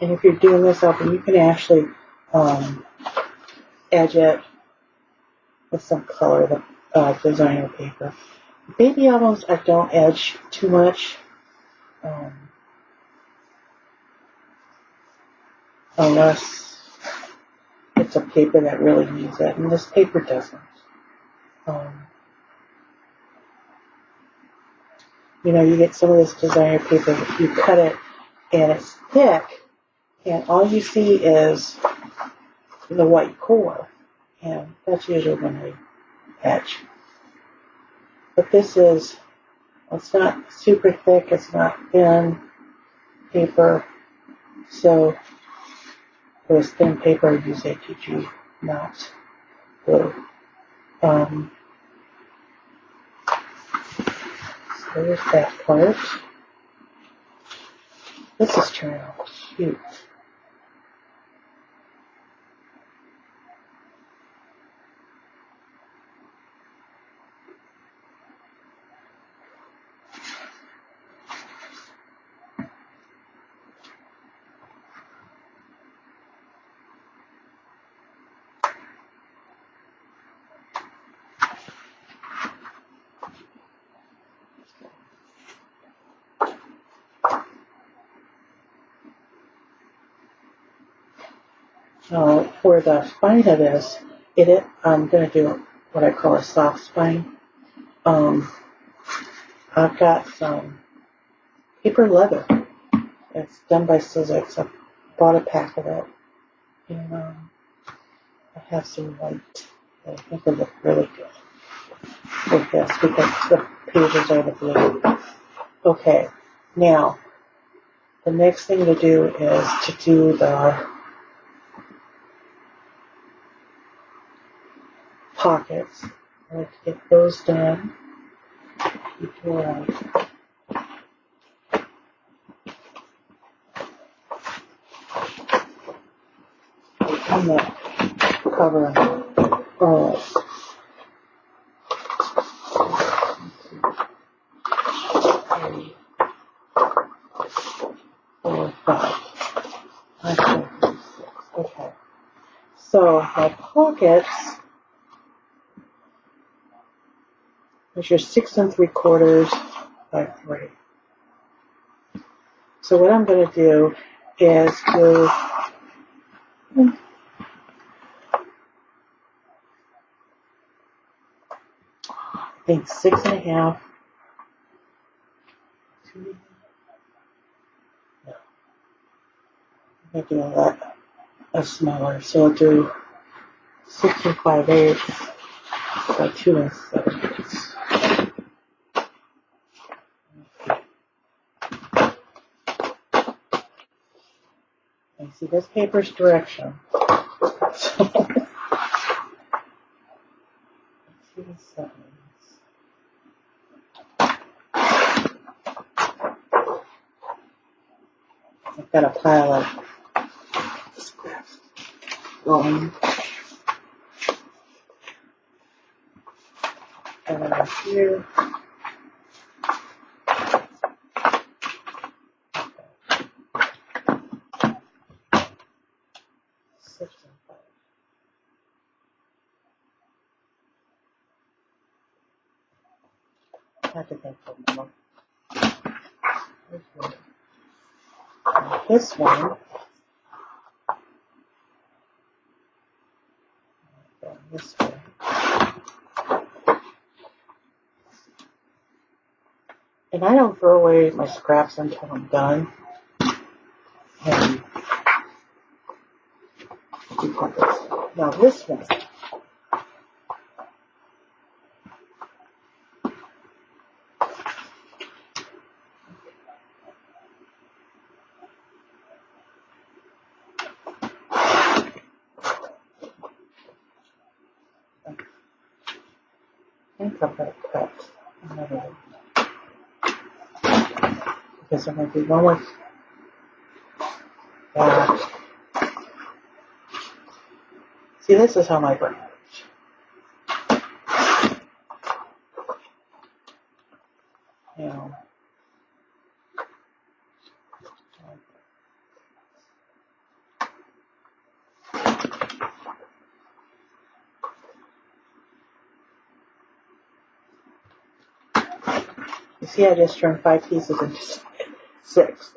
And if you're doing this album, you can actually edge it with some color, the designer paper. Baby albums, I don't edge too much, unless it's a paper that really needs it, and this paper doesn't. You get some of this designer paper, you cut it, and it's thick, and all you see is the white core, and that's usually when I etch. But this is, it's not super thick, it's not thin paper, so for this thin paper I use ATG, not glue. So there's that part. This is turning out cute. Now, for the spine of this, I'm going to do what I call a soft spine. I've got some paper leather. It's done by Sizzix. I bought a pack of it. And I have some white that I think will look really good with this because the pages are the blue. Okay, now the next thing to do is to do the pockets. I like to get those done before I on the cover. Alright. 3, 4, 5. Actually, 6. Okay. So my pockets, measure 6 3/4 by 3. So what I'm going to do is do I think 6.5. No, I'm going to do a smaller. So I'll do 6 5/8 by 2 7/8. And see, this paper's direction. So, let's see the settings. I've got a pile of scraps going. And over here. 6 and 5. I have to think for a moment. This one. This way. And I don't throw away my scraps until I'm done. And now this one. I think I've got to cut another one. Because I'm going to do one with that. See, this is how my brain works. Now, you see, I just turned 5 pieces into 6.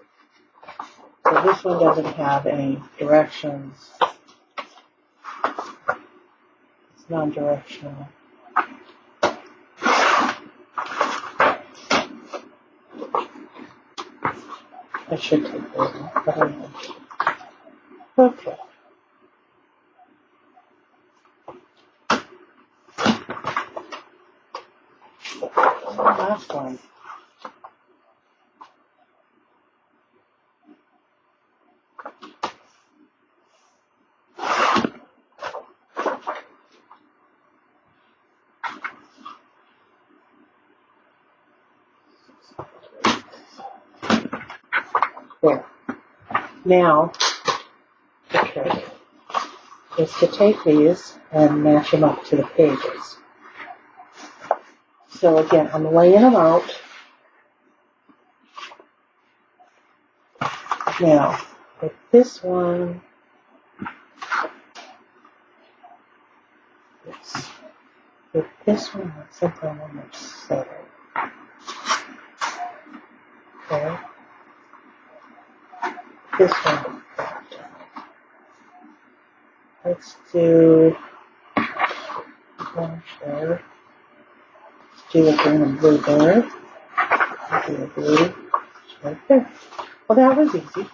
So this one doesn't have any directions. It's non-directional. I should take those off, but I don't. Okay. Last one. There. Now, the trick is to take these and match them up to the pages. So again, I'm laying them out. Now, with this one, with this one, it's something on much subtle. Okay. This one. Let's do orange there. Let's do a green and blue there. Let's do a blue right there. Well, that was easy.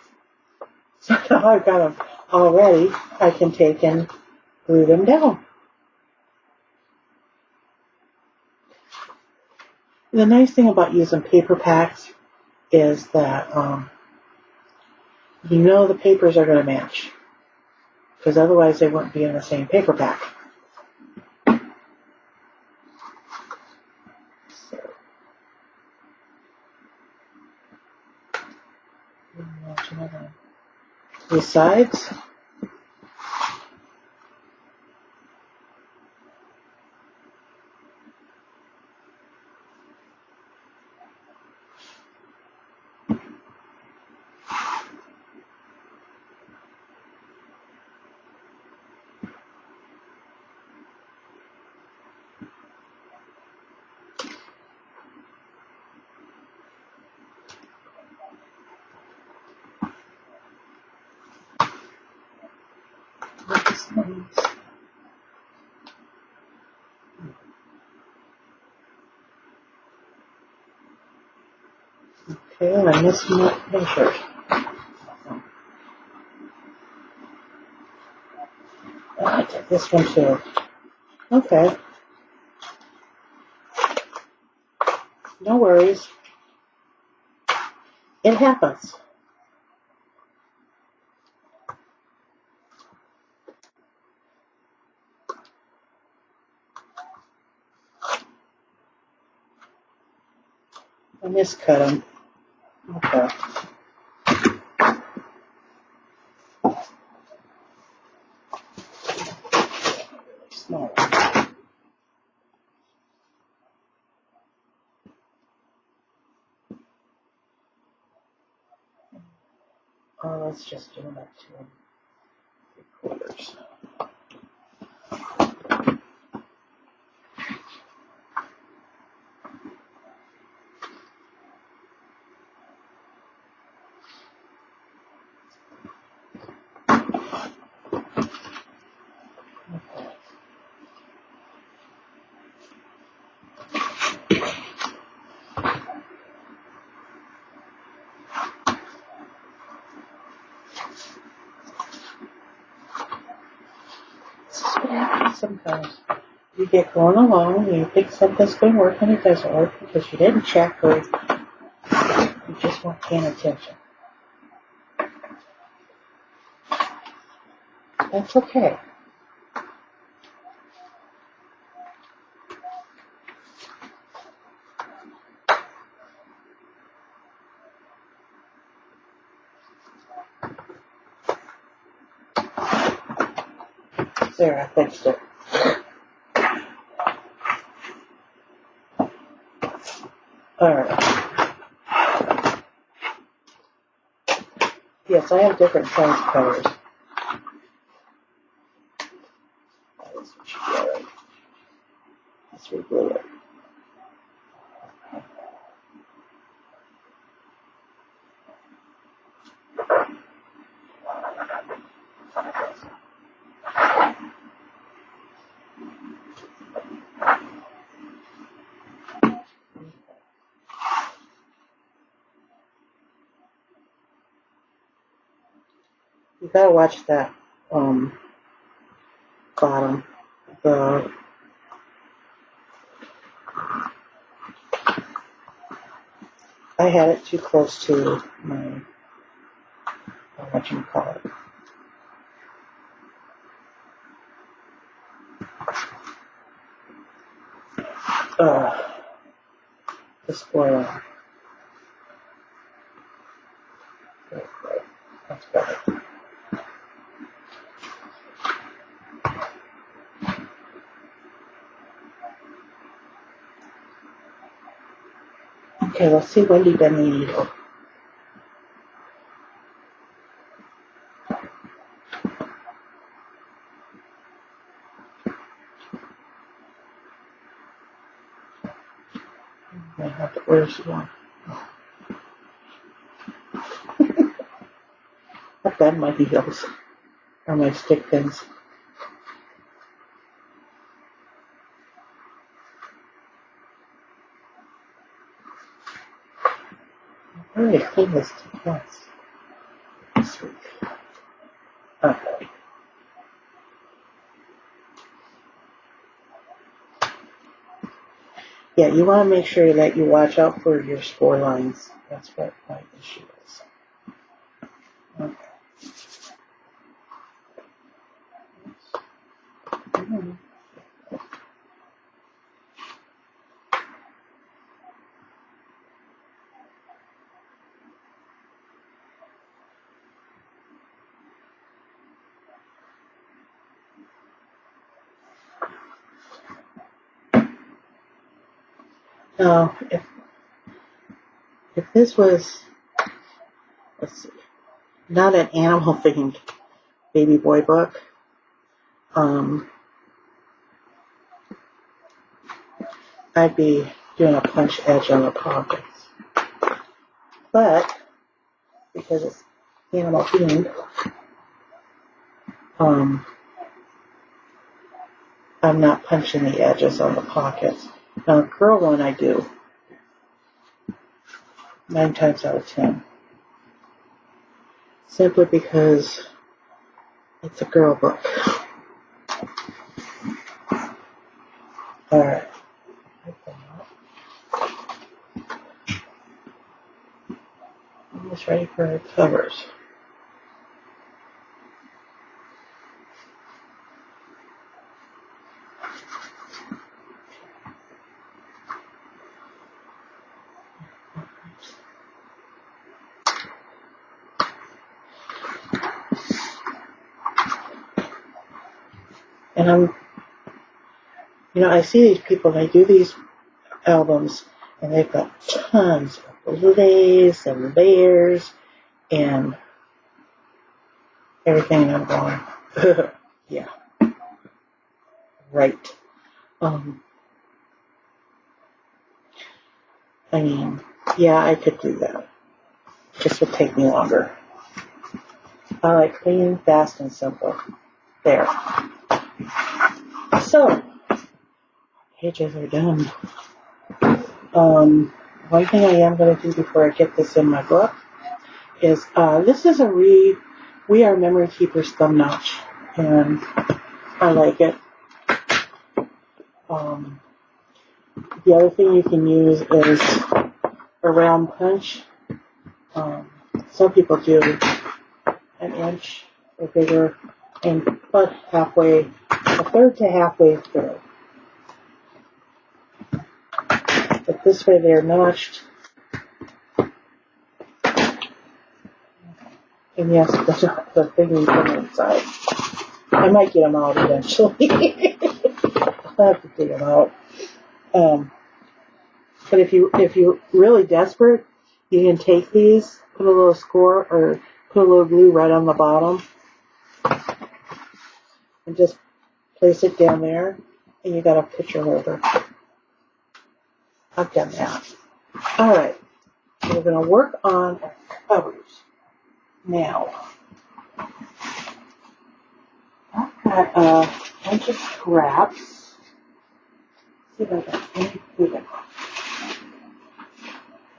So now I've got them already. I can take and glue them down. The nice thing about using paper packs is that you know the papers are going to match, because otherwise they wouldn't be in the same paper pack. So, these sides. Okay, I missed my measure. I did this one too. Okay. No worries. It happens. I miscut them. Okay. Small. Let's just do it up to 3/4. Sometimes you get going along and you think something's going to work and it doesn't work because you didn't check or you just weren't paying attention. That's okay. There, I fixed it. Alright. Yes, I have different size colors. Let's reglue it. You gotta watch that bottom. I had it too close to my, what you call it. The spoiler. That's better. Okay, let's see Wendy bend the needle. I have to, where's one? I bend my needles, or my stick pins. I'm going to clean this twice this week. Okay. Yeah, you want to make sure that you watch out for your spore lines. That's what my issue is. Okay. Now, if this was, let's see, not an animal-themed baby boy book, I'd be doing a punch edge on the pockets. But because it's animal-themed, I'm not punching the edges on the pockets. Now, a girl one I do, 9 times out of 10. Simply because it's a girl book. Alright. Almost ready for the covers. And I see these people, they do these albums, and they've got tons of lace and layers and everything, and I'm going, yeah, right. I mean, yeah, I could do that. Just would take me longer. I like clean, fast, and simple. There. So, pages are done. One thing I am going to do before I get this in my book is, this is a We Are Memory Keepers thumb notch, and I like it. The other thing you can use is a round punch. Some people do an inch or bigger and put halfway, a third to halfway through. But this way they're notched. And yes, the thing you put inside. I might get them out eventually. I'll have to dig them out. But if you're really desperate, you can take these, put a little score or put a little glue right on the bottom, and just place it down there, and you got a picture holder. I've done that. All right, so we're going to work on our covers now. I've got a bunch of scraps. See if I got any bigger.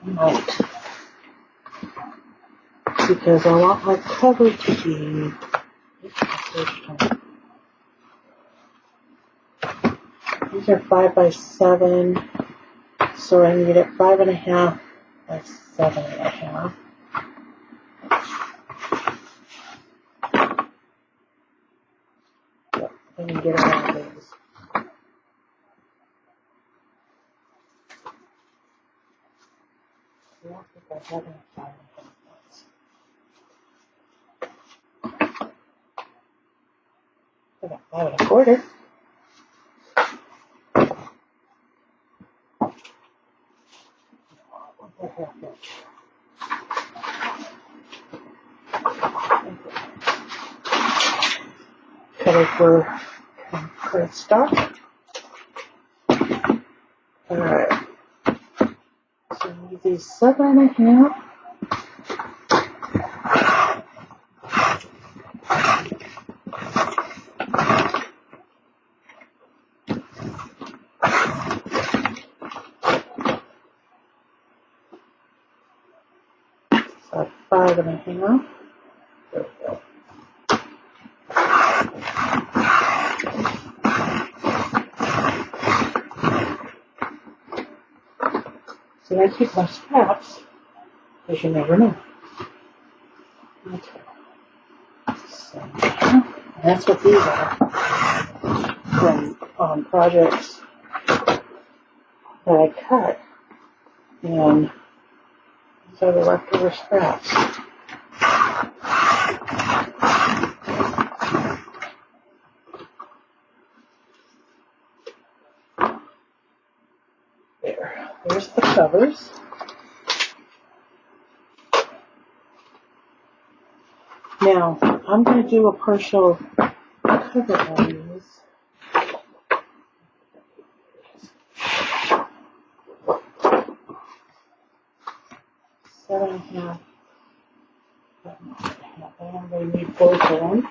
I might. Because I want my cover to be. These are 5 by 7, so I need it 5.5 by 7.5. Yep, I can get around these. I don't think I have enough 5.5 ones. 5 1/4. Cut it for cardstock. Alright. So these 7 1/2. So 5 1/2. There we go. So I keep my scraps, because you never know. Okay. So that's what these are from projects that I cut, and these are the leftover scraps. There's the covers. Now, I'm going to do a partial cover on these. 7 1/2. I'm going to need both of them.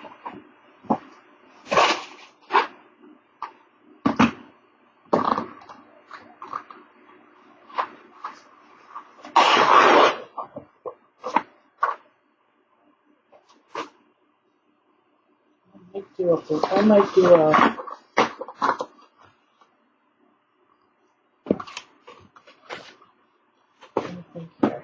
I might do a anything here.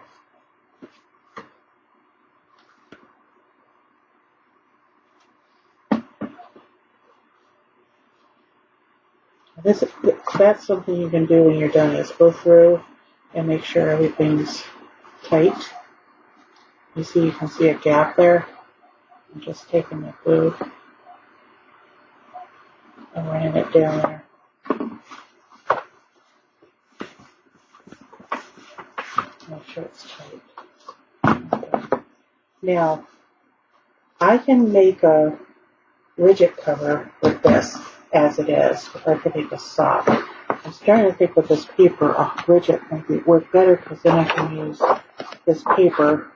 That's something you can do when you're done, is go through and make sure everything's tight. You can see a gap there. I'm just taking the glue and running it down there. Make sure it's tight. Okay. Now, I can make a rigid cover with this as it is, if I could make a sock. I'm starting to think with this paper, a rigid might work better, because then I can use this paper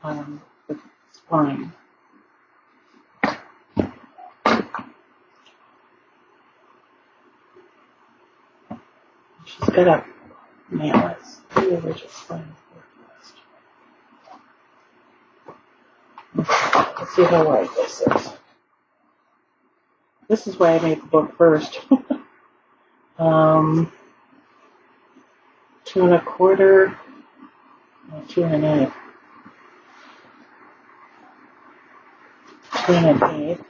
on the spine. She's got a nail. Let's do a rigid spine first. Let's see how wide this is. This is why I made the book first. 2 1/4, 2 1/8. 2 1/8.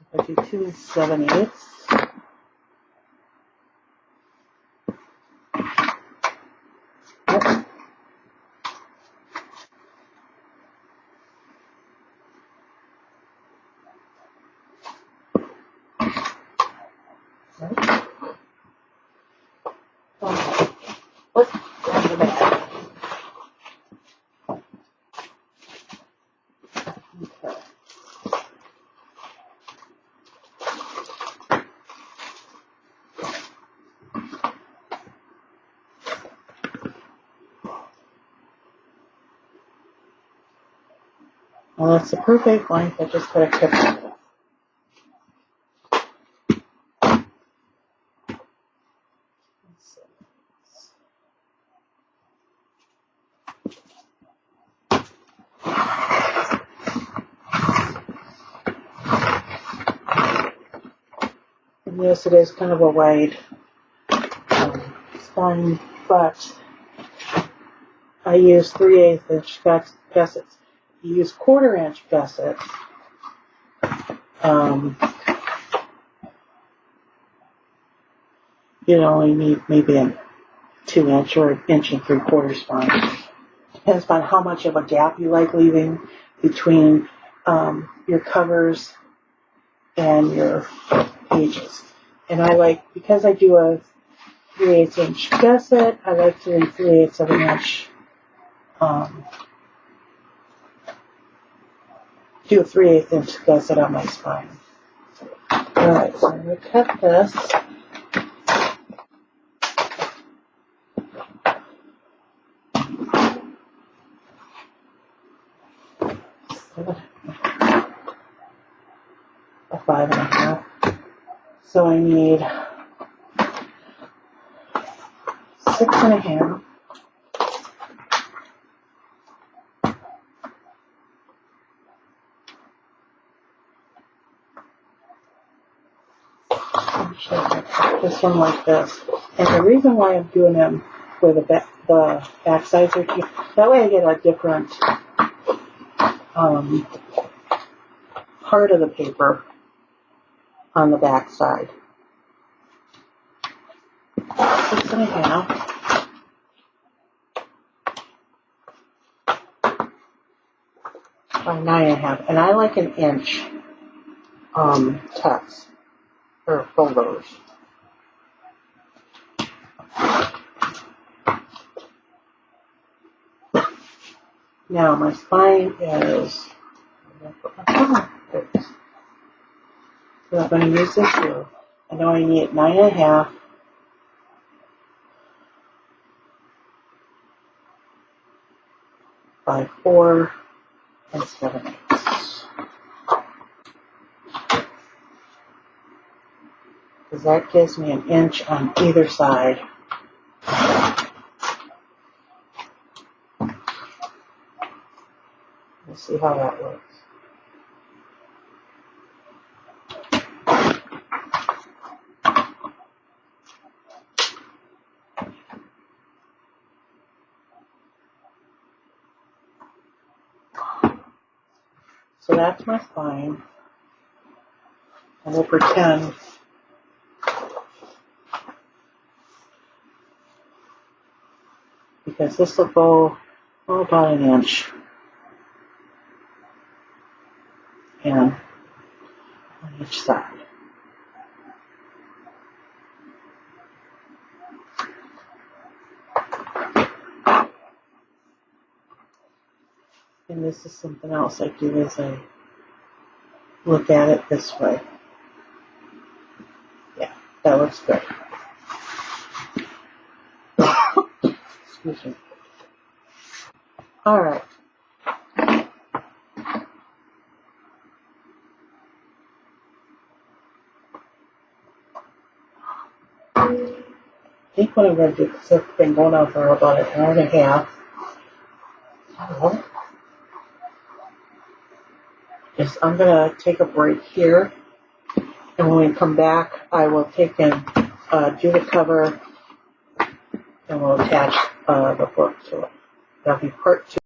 If I do 2 7/8. Let's grab the bag. Okay. Well, that's the perfect length. I just put a tip on it. And yes, it is kind of a wide spine, but I use 3/8 inch gussets. You use 1/4 inch gussets. You only need maybe a 2 inch or 1 3/4 spine. Depends on how much of a gap you like leaving between your covers and your pages. And I like, because I do a 3/8 inch gusset, I like to leave 3/8 of an inch, do a 3/8 inch gusset on my spine. Alright, so I'm going to cut this. A 5.5. So I need 6.5. This one like this. And the reason why I'm doing them where the back sides are too, that way I get a different part of the paper on the back side. 6.5. By 9.5. And I like an inch text or folders. Now my spine is, so I'm going to use this here. I know I need 9.5 by 4 and 7/8. Because that gives me an inch on either side. Let's see how that works. So that's my spine. And we'll pretend because this will go about an inch. And on each side. And this is something else I do as I look at it this way. Yeah, that looks good. Excuse me. All right. I think what I'm going to do, because I've been going on for about an hour and a half, is I'm going to take a break here, and when we come back, I will take and do the cover, and we'll attach the book to it. That'll be part 2.